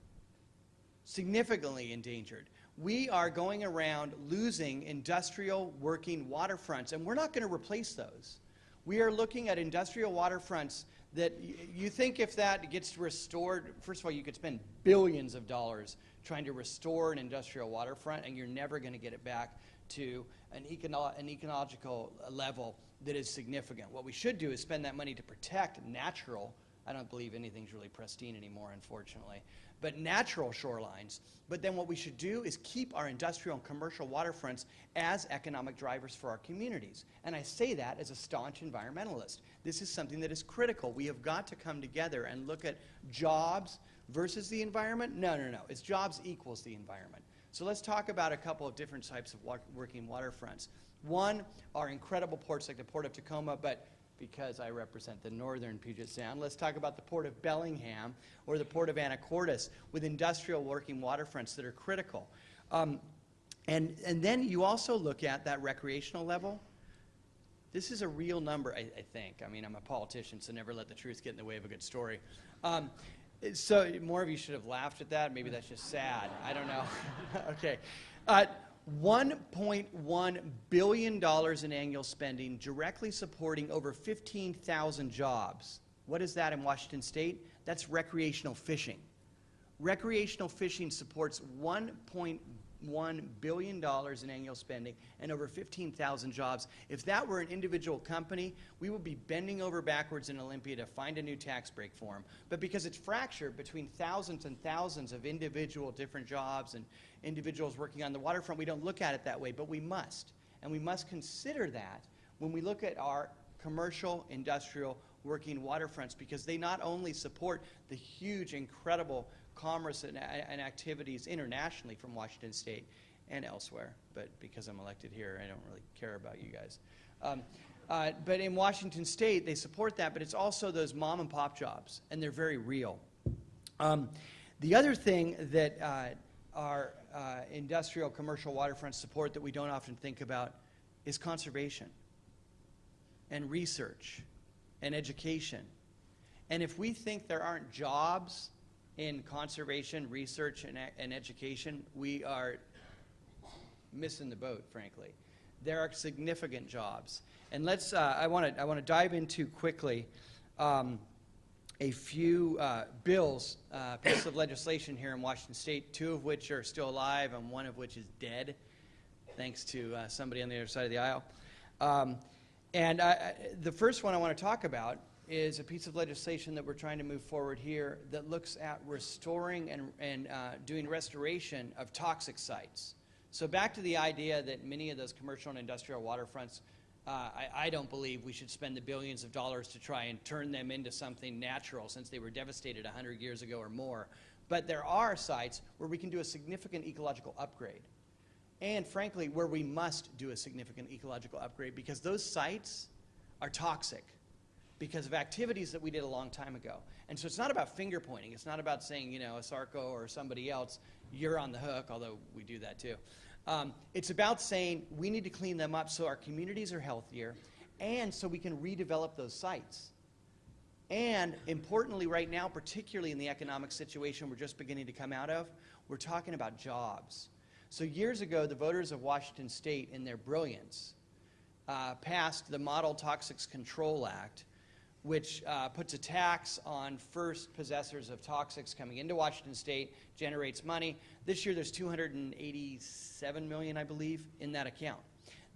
significantly endangered. We are going around losing industrial working waterfronts, and we're not going to replace those. We are looking at industrial waterfronts that you think if that gets restored, first of all, you could spend billions of dollars trying to restore an industrial waterfront, and you're never going to get it back to an ecological level that is significant. What we should do is spend that money to protect natural, I don't believe anything's really pristine anymore, unfortunately, but natural shorelines. But then what we should do is keep our industrial and commercial waterfronts as economic drivers for our communities. And I say that as a staunch environmentalist. This is something that is critical. We have got to come together and look at jobs versus the environment. No. It's jobs equals the environment. So let's talk about a couple of different types of working waterfronts. One are incredible ports like the Port of Tacoma, but because I represent the northern Puget Sound, let's talk about the Port of Bellingham or the Port of Anacortes with industrial working waterfronts that are critical. And then you also look at that recreational level. This is a real number, I think. I mean, I'm a politician, so never let the truth get in the way of a good story. So more of you should have laughed at that. Maybe that's just sad. I don't know. Okay. $1.1 billion in annual spending directly supporting over 15,000 jobs. What is that in Washington State? That's recreational fishing. Recreational fishing supports $1.1 billion in annual spending and over 15,000 jobs. If that were an individual company, we would be bending over backwards in Olympia to find a new tax break for them. But because it's fractured between thousands and thousands of individual different jobs and individuals working on the waterfront, we don't look at it that way, but we must. And we must consider that when we look at our commercial, industrial, working waterfronts, because they not only support the huge, incredible commerce and activities internationally from Washington State and elsewhere, but because I'm elected here, I don't really care about you guys. But in Washington State, they support that, but it's also those mom and pop jobs, and they're very real. The other thing that our industrial commercial waterfront support that we don't often think about is conservation. and research and education. And if we think there aren't jobs in conservation, research, and education, we are missing the boat, frankly. There are significant jobs. And let's, I want to dive into quickly a few bills, pieces of legislation here in Washington State, 2 of which are still alive and 1 of which is dead, thanks to somebody on the other side of the aisle. The first one I want to talk about is a piece of legislation that we're trying to move forward here that looks at restoring and doing restoration of toxic sites. So back to the idea that many of those commercial and industrial waterfronts, I don't believe we should spend the billions of dollars to try and turn them into something natural since they were devastated 100 years ago or more. But there are sites where we can do a significant ecological upgrade. And frankly, where we must do a significant ecological upgrade because those sites are toxic because of activities that we did a long time ago. And so it's not about finger pointing. It's not about saying, you know, ASARCO or somebody else, you're on the hook, although we do that too. It's about saying we need to clean them up so our communities are healthier and so we can redevelop those sites. And importantly right now, particularly in the economic situation we're just beginning to come out of, we're talking about jobs. So years ago, the voters of Washington State, in their brilliance, passed the Model Toxics Control Act, which puts a tax on first possessors of toxics coming into Washington State, generates money. This year there's $287 million, I believe, in that account.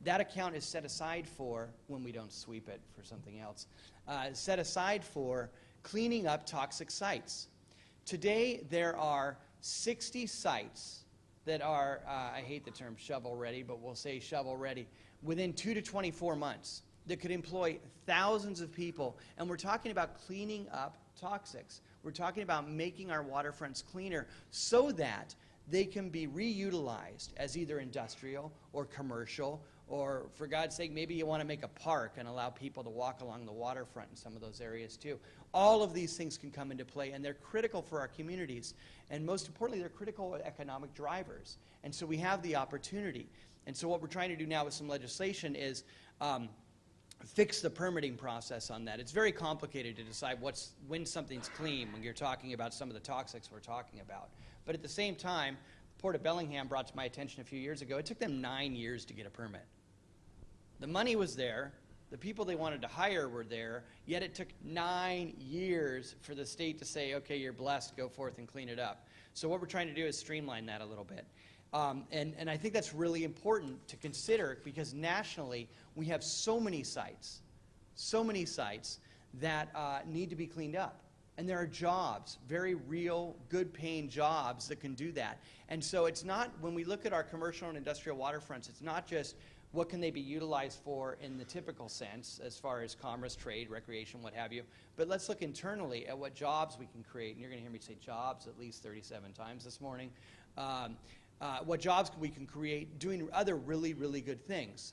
That account is set aside for, when we don't sweep it for something else, set aside for cleaning up toxic sites. Today there are 60 sites that are, I hate the term shovel-ready, but we'll say shovel-ready, within 2 to 24 months that could employ thousands of people. And we're talking about cleaning up toxics. We're talking about making our waterfronts cleaner so that they can be reutilized as either industrial or commercial, or for God's sake, maybe you want to make a park and allow people to walk along the waterfront in some of those areas too. All of these things can come into play, and they're critical for our communities. And most importantly, they're critical economic drivers. And so we have the opportunity. And so what we're trying to do now with some legislation is fix the permitting process on that. It's very complicated to decide when something's clean when you're talking about some of the toxics we're talking about. But at the same time, the Port of Bellingham brought to my attention a few years ago, it took them 9 years to get a permit. The money was there, the people they wanted to hire were there, yet it took 9 years for the state to say, okay, you're blessed, go forth and clean it up. So what we're trying to do is streamline that a little bit. And I think that's really important to consider because nationally we have so many sites that need to be cleaned up. And there are jobs, very real, good-paying jobs that can do that. And so it's not, when we look at our commercial and industrial waterfronts, it's not just what can they be utilized for in the typical sense as far as commerce, trade, recreation, what have you. But let's look internally at what jobs we can create. And you're going to hear me say jobs at least 37 times this morning. What jobs we can create doing other really, really good things.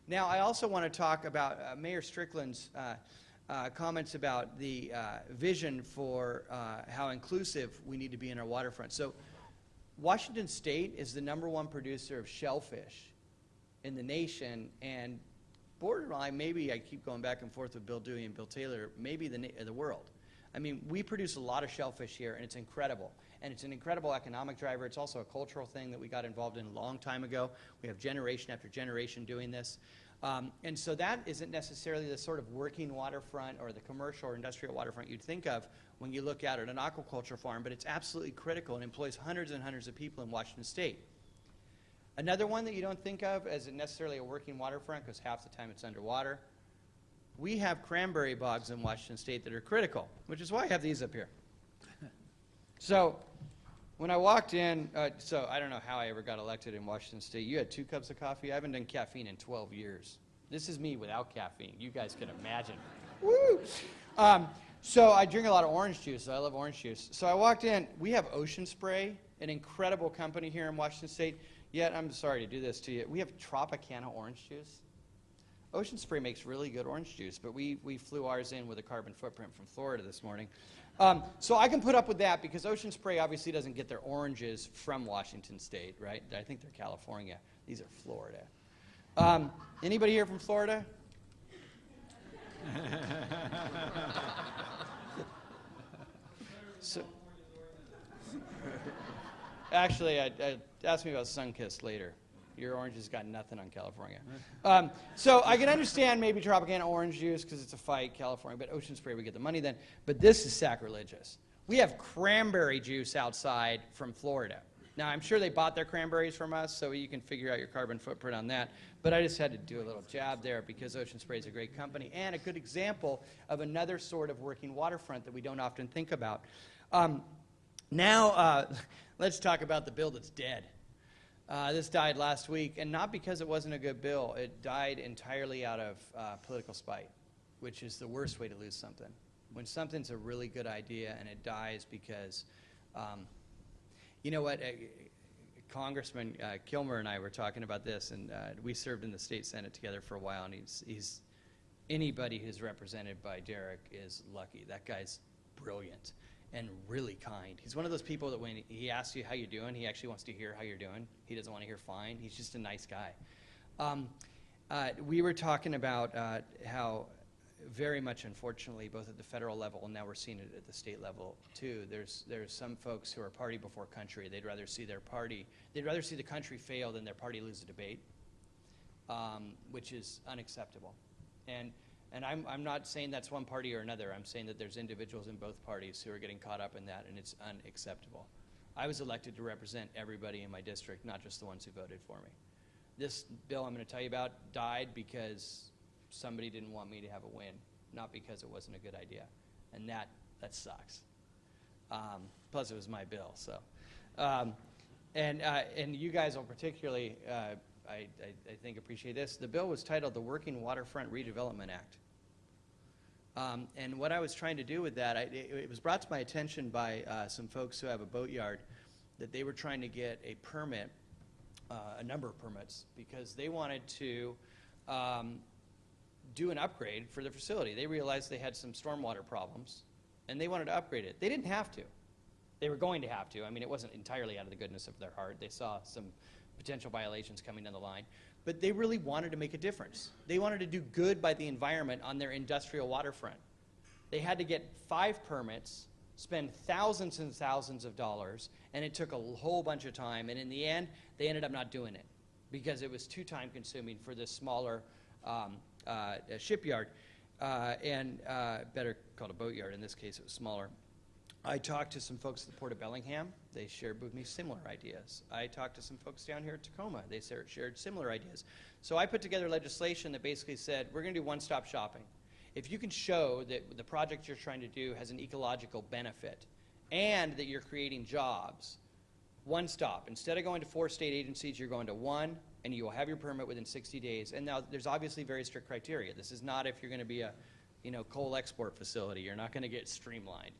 Now, I also want to talk about Mayor Strickland's comments about the vision for how inclusive we need to be in our waterfront. So Washington State is the #1 producer of shellfish in the nation, and borderline, maybe I keep going back and forth with Bill Dewey and Bill Taylor, maybe the world. I mean, we produce a lot of shellfish here, and it's incredible. And it's an incredible economic driver. It's also a cultural thing that we got involved in a long time ago. We have generation after generation doing this. And so that isn't necessarily the sort of working waterfront or the commercial or industrial waterfront you'd think of when you look at an aquaculture farm, but it's absolutely critical and employs hundreds and hundreds of people in Washington State. Another one that you don't think of as necessarily a working waterfront, because half the time it's underwater, we have cranberry bogs in Washington State that are critical, which is why I have these up here. So when I walked in, so I don't know how I ever got elected in Washington State. You had 2 cups of coffee. I haven't done caffeine in 12 years. This is me without caffeine. You guys can imagine. Woo! So I drink a lot of orange juice. So I love orange juice. So I walked in. We have Ocean Spray, an incredible company here in Washington State. Yet, I'm sorry to do this to you. We have Tropicana orange juice. Ocean Spray makes really good orange juice, but we flew ours in with a carbon footprint from Florida this morning. So I can put up with that because Ocean Spray obviously doesn't get their oranges from Washington State, right? I think they're California. These are Florida. Anybody here from Florida? So, actually, ask me about Sunkist later. Your orange has got nothing on California. So I can understand maybe Tropicana orange juice because it's a fight, California, but Ocean Spray, we get the money then. But this is sacrilegious. We have cranberry juice outside from Florida. Now, I'm sure they bought their cranberries from us, so you can figure out your carbon footprint on that. But I just had to do a little jab there because Ocean Spray is a great company and a good example of another sort of working waterfront that we don't often think about. Now, let's talk about the bill that's dead. This died last week, and not because it wasn't a good bill. It died entirely out of political spite, which is the worst way to lose something. When something's a really good idea and it dies because, you know what, Congressman Kilmer and I were talking about this, and we served in the state senate together for a while, and he's anybody who's represented by Derek is lucky. That guy's brilliant and really kind. He's one of those people that when he asks you how you're doing, he actually wants to hear how you're doing. He doesn't want to hear fine. He's just a nice guy. We were talking about how very much, unfortunately, both at the federal level and now we're seeing it at the state level too, there's some folks who are party before country. They'd rather see their party, they'd rather see the country fail than their party lose a debate, which is unacceptable. And I'm not saying that's one party or another. I'm saying that there's individuals in both parties who are getting caught up in that, and it's unacceptable. I was elected to represent everybody in my district, not just the ones who voted for me. This bill I'm going to tell you about died because somebody didn't want me to have a win, not because it wasn't a good idea. And that sucks. Plus, it was my bill. So, and you guys will particularly, I think, appreciate this. The bill was titled the Working Waterfront Redevelopment Act. And what I was trying to do with that, it was brought to my attention by some folks who have a boatyard that they were trying to get a permit, a number of permits, because they wanted to do an upgrade for the facility. They realized they had some stormwater problems, and they wanted to upgrade it. They didn't have to. They were going to have to. I mean, it wasn't entirely out of the goodness of their heart. They saw some potential violations coming down the line. But they really wanted to make a difference. They wanted to do good by the environment on their industrial waterfront. They had to get 5 permits, spend thousands and thousands of dollars, and it took a whole bunch of time. And in the end, they ended up not doing it because it was too time-consuming for this smaller shipyard, and better called a boatyard. In this case, it was smaller. I talked to some folks at the Port of Bellingham. They shared with me similar ideas. I talked to some folks down here at Tacoma. They shared similar ideas. So I put together legislation that basically said, we're going to do one-stop shopping. If you can show that the project you're trying to do has an ecological benefit and that you're creating jobs, one stop. Instead of going to 4 state agencies, you're going to 1, and you will have your permit within 60 days. And now there's obviously very strict criteria. This is not if you're going to be a coal export facility. You're not going to get streamlined.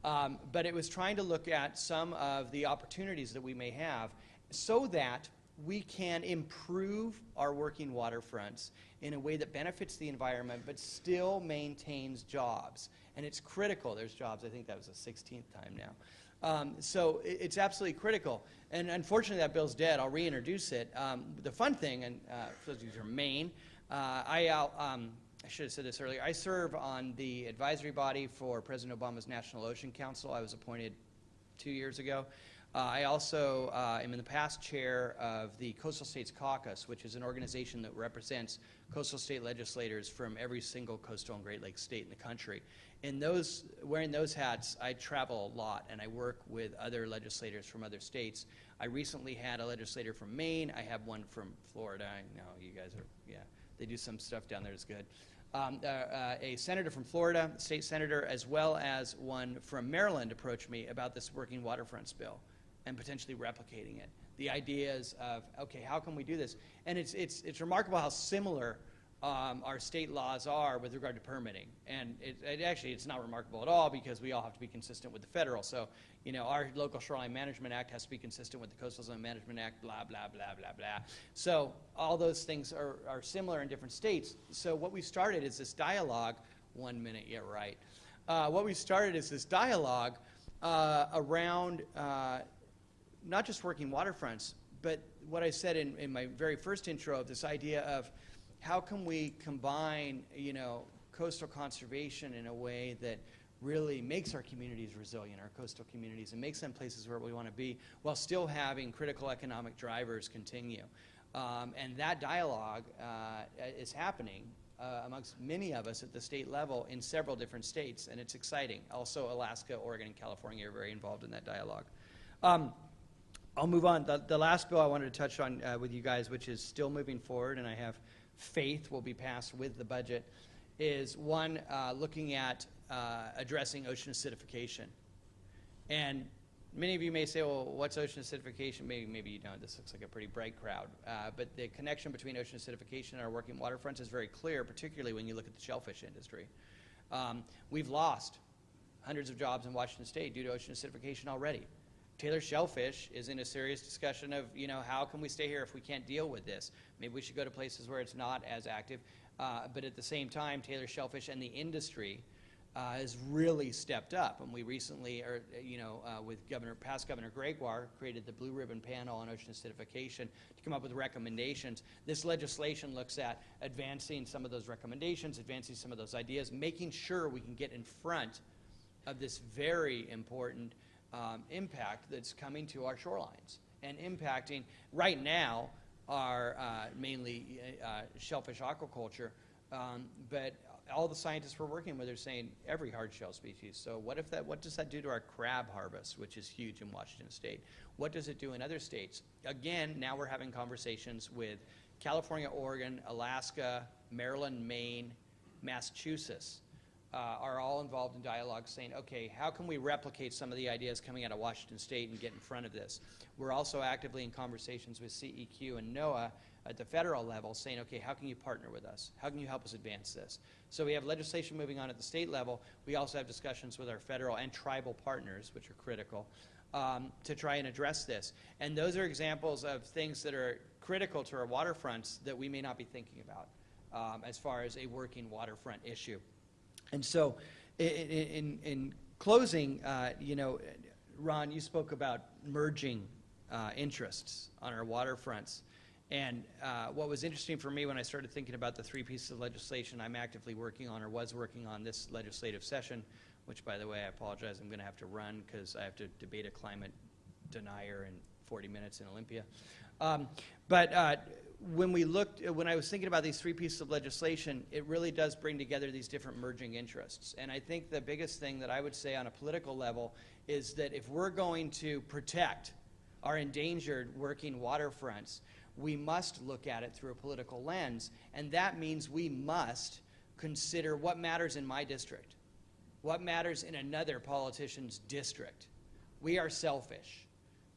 But it was trying to look at some of the opportunities that we may have so that we can improve our working waterfronts in a way that benefits the environment but still maintains jobs. And it's critical. There's jobs. I think that was the 16th time now. So it's absolutely critical. And unfortunately, that bill's dead. I'll reintroduce it. The fun thing, and for those of you from Maine, I should have said this earlier. I serve on the advisory body for President Obama's National Ocean Council. I was appointed 2 years ago. I also am in the past chair of the Coastal States Caucus, which is an organization that represents coastal state legislators from every single coastal and Great Lakes state in the country. In wearing those hats, I travel a lot, and I work with other legislators from other states. I recently had a legislator from Maine. I have one from Florida. I know you guys are, yeah, they do some stuff down there that's good. A senator from Florida, state senator, as well as one from Maryland approached me about this working waterfronts bill and potentially replicating it. The ideas of, okay, how can we do this? And it's remarkable how similar our state laws are with regard to permitting. And it's not remarkable at all because we all have to be consistent with the federal. So, our local Shoreline Management Act has to be consistent with the Coastal Zone Management Act, blah, blah, blah, blah, blah. So all those things are similar in different states. So what we started is this dialogue, 1 minute, yeah, right. What we started is this dialogue around not just working waterfronts, but what I said in my very first intro of this idea of how can we combine, coastal conservation in a way that really makes our communities resilient, our coastal communities, and makes them places where we want to be, while still having critical economic drivers continue. And that dialogue is happening amongst many of us at the state level in several different states, and it's exciting. Also, Alaska, Oregon, and California are very involved in that dialogue. I'll move on. The last bill I wanted to touch on with you guys, which is still moving forward, and I have faith will be passed with the budget, is one looking at addressing ocean acidification. And many of you may say, well, what's ocean acidification? Maybe you don't. This looks like a pretty bright crowd. But the connection between ocean acidification and our working waterfronts is very clear, particularly when you look at the shellfish industry. We've lost hundreds of jobs in Washington State due to ocean acidification already. Taylor shellfish is in a serious discussion of, how can we stay here if we can't deal with this? Maybe we should go to places where it's not as active. But at the same time, Taylor shellfish and the industry has really stepped up. And we recently, with past Governor Gregoire, created the Blue Ribbon Panel on Ocean Acidification to come up with recommendations. This legislation looks at advancing some of those recommendations, advancing some of those ideas, making sure we can get in front of this very important impact that's coming to our shorelines and impacting right now our mainly shellfish aquaculture, but all the scientists we're working with are saying every hardshell species. So what does that do to our crab harvest, which is huge in Washington State? What does it do in other states? Again, now we're having conversations with California, Oregon, Alaska, Maryland, Maine, Massachusetts. Are all involved in dialogue saying, okay, how can we replicate some of the ideas coming out of Washington State and get in front of this? We're also actively in conversations with CEQ and NOAA at the federal level saying, okay, how can you partner with us? How can you help us advance this? So we have legislation moving on at the state level. We also have discussions with our federal and tribal partners, which are critical, to try and address this. And those are examples of things that are critical to our waterfronts that we may not be thinking about as far as a working waterfront issue. And so in closing, Ron, you spoke about merging interests on our waterfronts. And what was interesting for me when I started thinking about the three pieces of legislation I'm actively working on or was working on this legislative session, which, by the way, I apologize, I'm going to have to run because I have to debate a climate denier in 40 minutes in Olympia. When I was thinking about these three pieces of legislation, it really does bring together these different merging interests. And I think the biggest thing that I would say on a political level is that if we're going to protect our endangered working waterfronts, we must look at it through a political lens. And that means we must consider what matters in my district, what matters in another politician's district. We are selfish,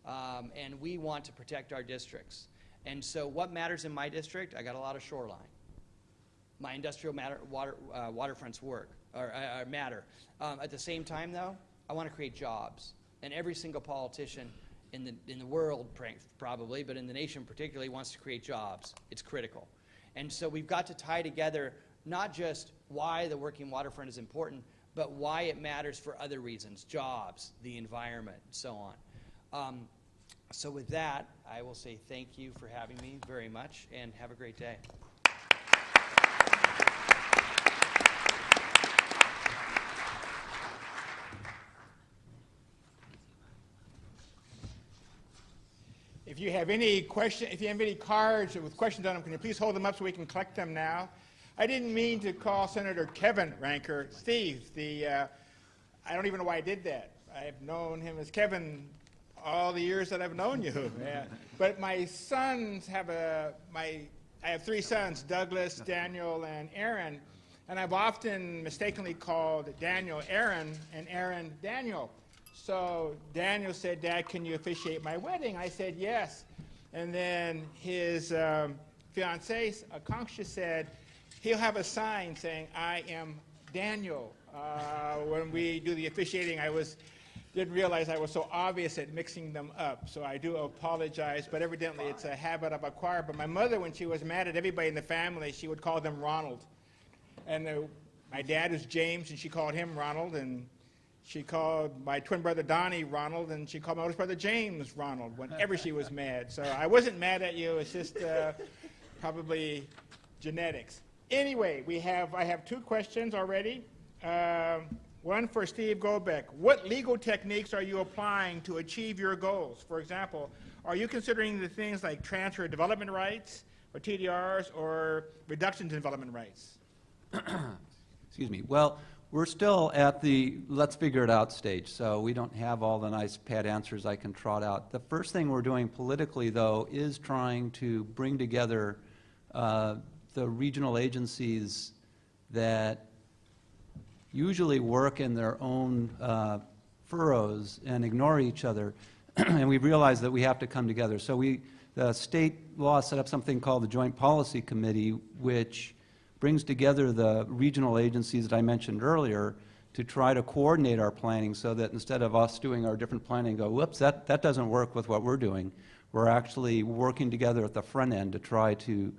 and we want to protect our districts. And so what matters in my district? I got a lot of shoreline. My industrial waterfronts matter. At the same time, though, I want to create jobs. And every single politician in the world, probably, but in the nation particularly, wants to create jobs. It's critical. And so we've got to tie together not just why the working waterfront is important, but why it matters for other reasons, jobs, the environment, and so on. So with that, I will say thank you for having me very much, and have a great day. If you have any cards with questions on them, can you please hold them up so we can collect them now? I didn't mean to call Senator Kevin Ranker Steve. I don't even know why I did that. I've known him as Kevin all the years that I've known you. Yeah. But my sons I have three sons, Douglas, Daniel, and Aaron, and I've often mistakenly called Daniel Aaron and Aaron Daniel. So Daniel said, Dad, can you officiate my wedding? I said, yes. And then his fiancée, Akanksha, said, he'll have a sign saying, I am Daniel. When we do the officiating, didn't realize I was so obvious at mixing them up. So I do apologize, but evidently it's a habit I've acquired. But my mother, when she was mad at everybody in the family, she would call them Ronald. And my dad is James, and she called him Ronald. And she called my twin brother Donnie Ronald, and she called my oldest brother James Ronald whenever she was mad. So I wasn't mad at you. It's just probably genetics. Anyway, I have two questions already. One for Steve Goldbeck. What legal techniques are you applying to achieve your goals? For example, are you considering the things like transfer of development rights or TDRs or reductions in development rights? Excuse me. Well, we're still at the let's figure it out stage, so we don't have all the nice pat answers I can trot out. The first thing we're doing politically, though, is trying to bring together the regional agencies that usually work in their own furrows and ignore each other, and we realize that we have to come together. So the state law set up something called the Joint Policy Committee, which brings together the regional agencies that I mentioned earlier to try to coordinate our planning so that instead of us doing our different planning, go, whoops, that doesn't work with what we're doing. We're actually working together at the front end to try to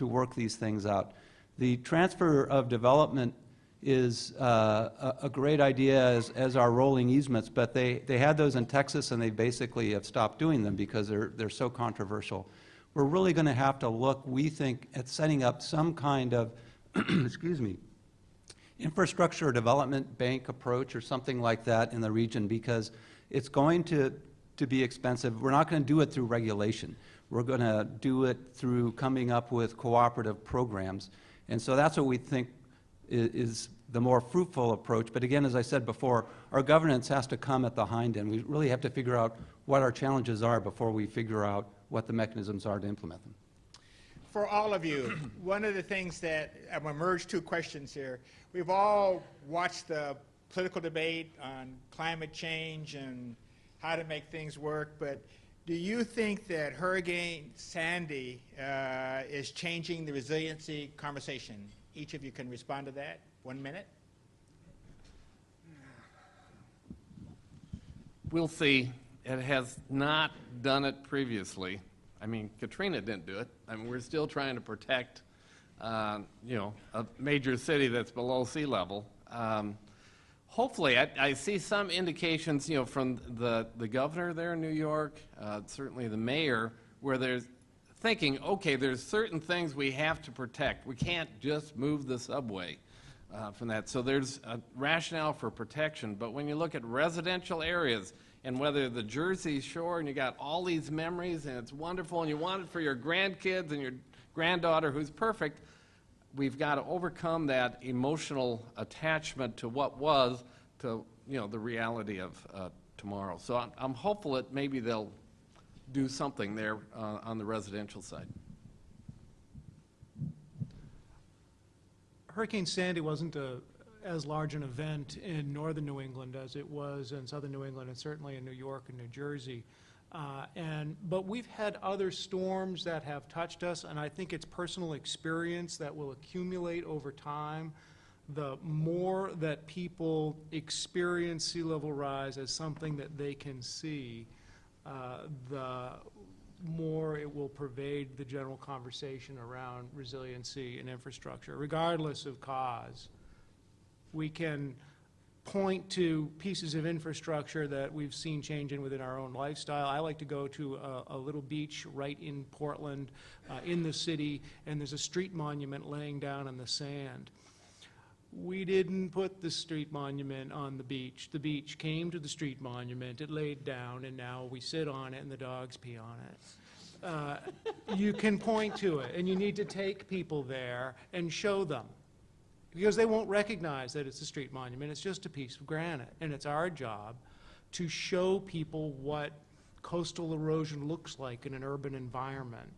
work these things out. The transfer of development is a great idea as our rolling easements, but they had those in Texas and they basically have stopped doing them because they're so controversial. We're really going to have to look, we think, at setting up some kind of, excuse me, infrastructure development bank approach or something like that in the region because it's going to be expensive. We're not going to do it through regulation. We're going to do it through coming up with cooperative programs. And so that's what we think is the more fruitful approach. But again, as I said before, our governance has to come at the hind end. We really have to figure out what our challenges are before we figure out what the mechanisms are to implement them. For all of you, one of the things that I'm going to merge two questions here. We've all watched the political debate on climate change and how to make things work, but do you think that Hurricane Sandy is changing the resiliency conversation? Each of you can respond to that. 1 minute. We'll see. It has not done it previously. I mean, Katrina didn't do it. I mean, we're still trying to protect, a major city that's below sea level. Hopefully, I see some indications, from the governor there in New York, certainly the mayor, where there's thinking, okay, there's certain things we have to protect. We can't just move the subway from that. So there's a rationale for protection. But when you look at residential areas, and whether the Jersey Shore, and you got all these memories, and it's wonderful, and you want it for your grandkids and your granddaughter who's perfect, we've got to overcome that emotional attachment to what was to, the reality of tomorrow. So I'm hopeful that maybe they'll do something there on the residential side. Hurricane Sandy wasn't as large an event in northern New England as it was in southern New England and certainly in New York and New Jersey. But we've had other storms that have touched us, and I think it's personal experience that will accumulate over time. The more that people experience sea level rise as something that they can see, the more it will pervade the general conversation around resiliency and infrastructure, regardless of cause. We can point to pieces of infrastructure that we've seen changing within our own lifestyle. I like to go to a little beach right in Portland, in the city, and there's a street monument laying down in the sand. We didn't put the street monument on the beach. The beach came to the street monument, it laid down, and now we sit on it and the dogs pee on it. You can point to it, and you need to take people there and show them, because they won't recognize that it's a street monument. It's just a piece of granite, and it's our job to show people what coastal erosion looks like in an urban environment,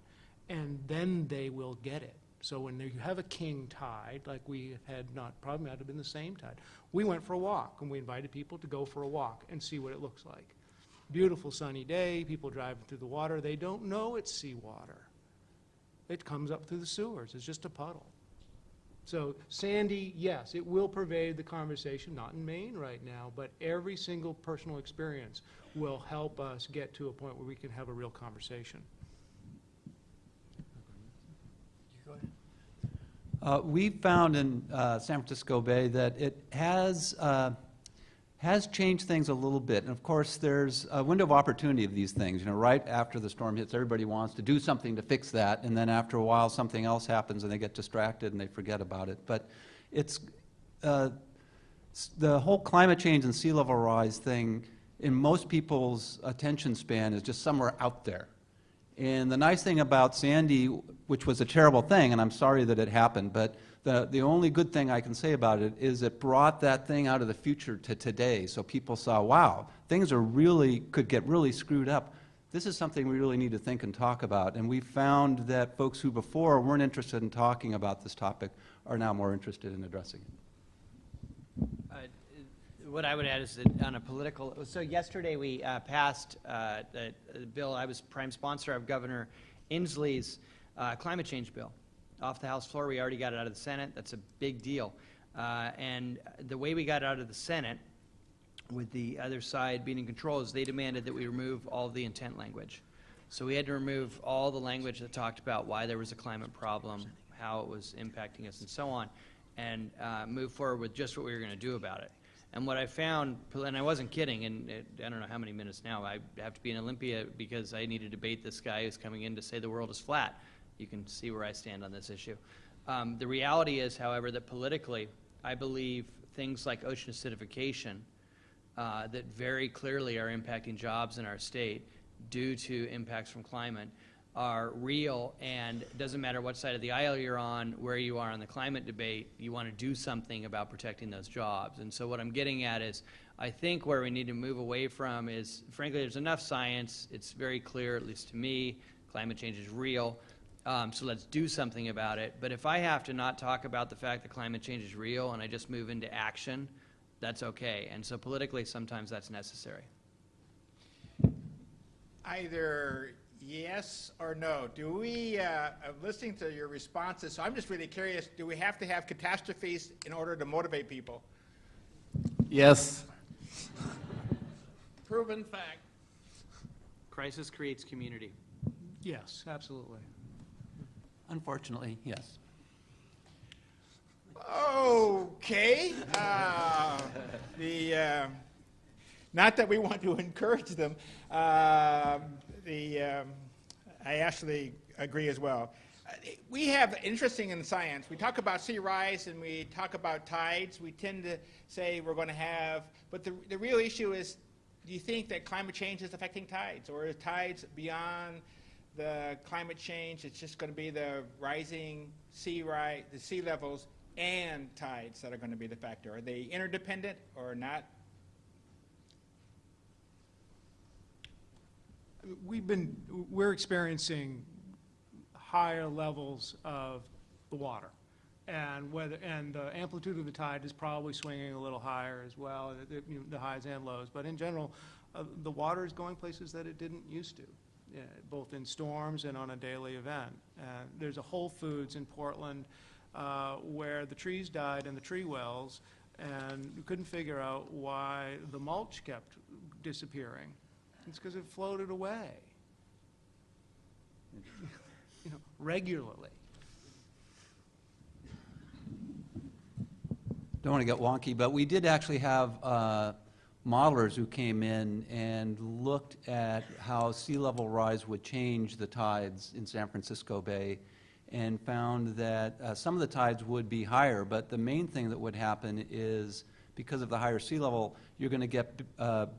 and then they will get it. So when you have a king tide, like we had, probably might have been the same tide, we went for a walk, and we invited people to go for a walk and see what it looks like. Beautiful sunny day, people driving through the water. They don't know it's seawater. It comes up through the sewers. It's just a puddle. So Sandy, yes, it will pervade the conversation, not in Maine right now, but every single personal experience will help us get to a point where we can have a real conversation. We found in San Francisco Bay that it has has changed things a little bit. And of course, there's a window of opportunity of these things. You know, right after the storm hits, everybody wants to do something to fix that, and then after a while, something else happens, and they get distracted and they forget about it. But it's the whole climate change and sea level rise thing, in most people's attention span, is just somewhere out there. And the nice thing about Sandy, which was a terrible thing, and I'm sorry that it happened, but the only good thing I can say about it is it brought that thing out of the future to today. So people saw, wow, things could get really screwed up. This is something we really need to think and talk about. And we found that folks who before weren't interested in talking about this topic are now more interested in addressing it. What I would add is that on a political, so yesterday we passed a bill. I was prime sponsor of Governor Inslee's climate change bill. Off the House floor, we already got it out of the Senate. That's a big deal. And the way we got it out of the Senate, with the other side being in control, is they demanded that we remove all of the intent language. So we had to remove all the language that talked about why there was a climate problem, how it was impacting us, and so on, and move forward with just what we were going to do about it. And what I found, and I wasn't kidding, and I don't know how many minutes now, I have to be in Olympia because I need to debate this guy who's coming in to say the world is flat. You can see where I stand on this issue. The reality is, however, that politically, I believe things like ocean acidification that very clearly are impacting jobs in our state due to impacts from climate are real, and it doesn't matter what side of the aisle you're on, where you are on the climate debate, you want to do something about protecting those jobs. And so what I'm getting at is, I think where we need to move away from is, frankly, there's enough science. It's very clear, at least to me, climate change is real. So let's do something about it. But if I have to not talk about the fact that climate change is real and I just move into action, that's okay. And so politically, sometimes that's necessary. Either yes or no. Do we, listening to your responses, so I'm just really curious, do we have to have catastrophes in order to motivate people? Yes. Proven fact. Crisis creates community. Yes, absolutely. Unfortunately, yes. Okay. Not that we want to encourage them. I actually agree as well. We have, interesting in science, we talk about sea rise and we talk about tides. We tend to say we're going to have, but the real issue is, do you think that climate change is affecting tides, or is tides beyond the climate change? It's just going to be the rising sea levels and tides that are going to be the factor. Are they interdependent or not? We're experiencing higher levels of the water, and the amplitude of the tide is probably swinging a little higher as well, the highs and lows. But in general, the water is going places that it didn't used to, both in storms and on a daily event. There's a Whole Foods in Portland where the trees died in the tree wells, and we couldn't figure out why the mulch kept disappearing. It's because it floated away, regularly. Don't want to get wonky, but we did actually have modelers who came in and looked at how sea level rise would change the tides in San Francisco Bay, and found that some of the tides would be higher, but the main thing that would happen is, because of the higher sea level, you're going to get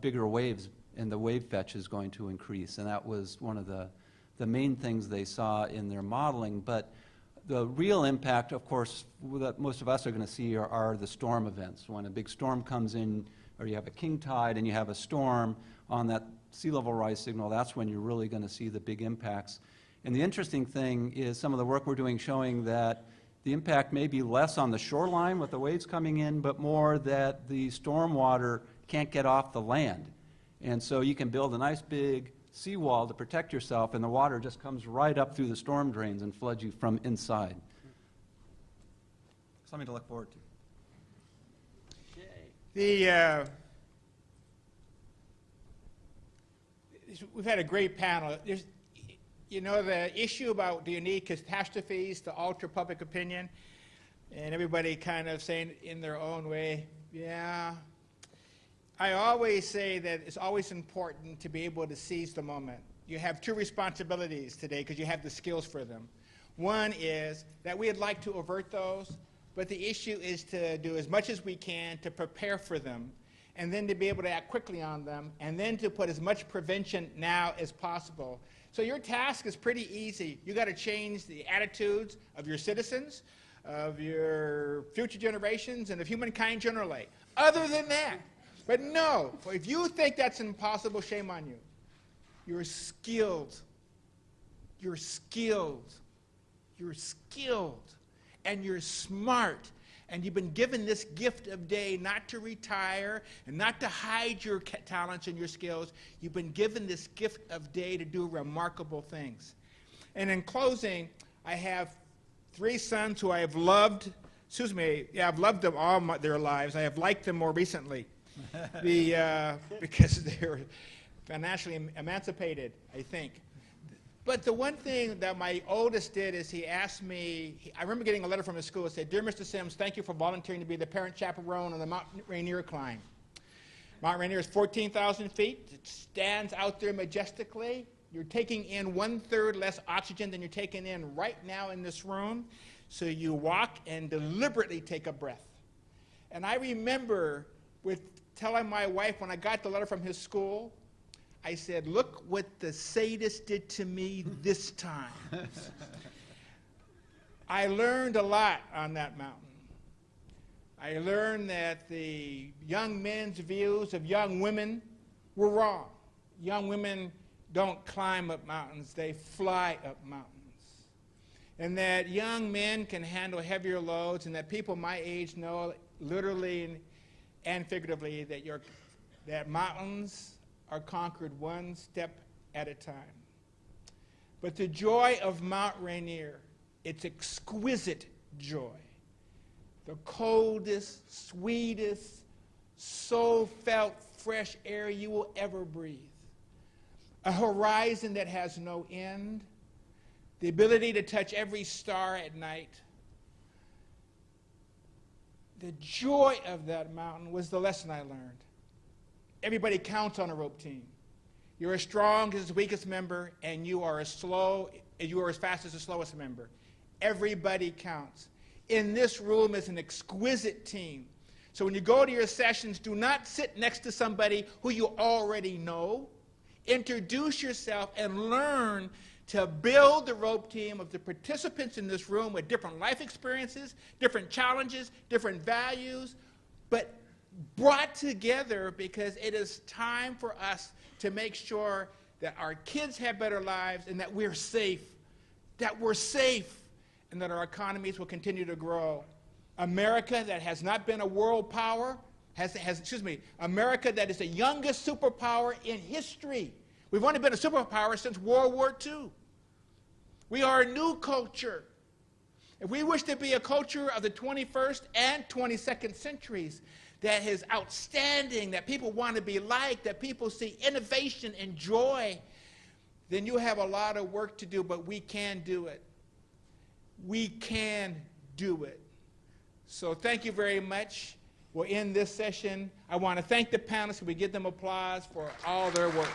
bigger waves, and the wave fetch is going to increase. And that was one of the main things they saw in their modeling. But the real impact, of course, that most of us are going to see are the storm events. When a big storm comes in, or you have a king tide and you have a storm on that sea level rise signal, that's when you're really going to see the big impacts. And the interesting thing is some of the work we're doing showing that the impact may be less on the shoreline with the waves coming in, but more that the storm water can't get off the land. And so you can build a nice big seawall to protect yourself, and the water just comes right up through the storm drains and floods you from inside. Something to look forward to. We've had a great panel. The issue about, do you need catastrophes to alter public opinion? And everybody kind of saying in their own way, yeah. I always say that it's always important to be able to seize the moment. You have two responsibilities today because you have the skills for them. One is that we'd like to avert those, but the issue is to do as much as we can to prepare for them, and then to be able to act quickly on them, and then to put as much prevention now as possible. So your task is pretty easy. You got to change the attitudes of your citizens, of your future generations, and of humankind generally. Other than that, but no, if you think that's impossible, shame on you. You're skilled. You're skilled. You're skilled. And you're smart. And you've been given this gift of day not to retire and not to hide your talents and your skills. You've been given this gift of day to do remarkable things. And in closing, I have 3 sons who I have loved. I've loved them all their lives. I have liked them more recently because they're financially emancipated, I think. But the one thing that my oldest did is he asked me, I remember getting a letter from his school that said, "Dear Mr. Sims, thank you for volunteering to be the parent chaperone on the Mount Rainier climb." Mount Rainier is 14,000 feet. It stands out there majestically. You're taking in 1/3 less oxygen than you're taking in right now in this room. So you walk and deliberately take a breath. And I remember telling my wife when I got the letter from his school, I said, "Look what the sadist did to me this time." I learned a lot on that mountain. I learned that the young men's views of young women were wrong. Young women don't climb up mountains, they fly up mountains. And that young men can handle heavier loads, and that people my age know, literally and figuratively, that mountains are conquered one step at a time. But the joy of Mount Rainier, its exquisite joy, the coldest, sweetest, soul-felt fresh air you will ever breathe, a horizon that has no end, the ability to touch every star at night. The joy of that mountain was the lesson I learned. Everybody counts on a rope team. You're as strong as the weakest member, and you are as fast as the slowest member. Everybody counts. In this room is an exquisite team. So when you go to your sessions, do not sit next to somebody who you already know. Introduce yourself and learn to build the rope team of the participants in this room with different life experiences, different challenges, different values, but brought together because it is time for us to make sure that our kids have better lives and that we're safe, and that our economies will continue to grow. America that has not been a world power, America that is the youngest superpower in history. We've only been a superpower since World War II. We are a new culture. If we wish to be a culture of the 21st and 22nd centuries that is outstanding, that people want to be like, that people see innovation and joy, then you have a lot of work to do, but we can do it. We can do it. So thank you very much. We'll end this session. I want to thank the panelists. We give them applause for all their work.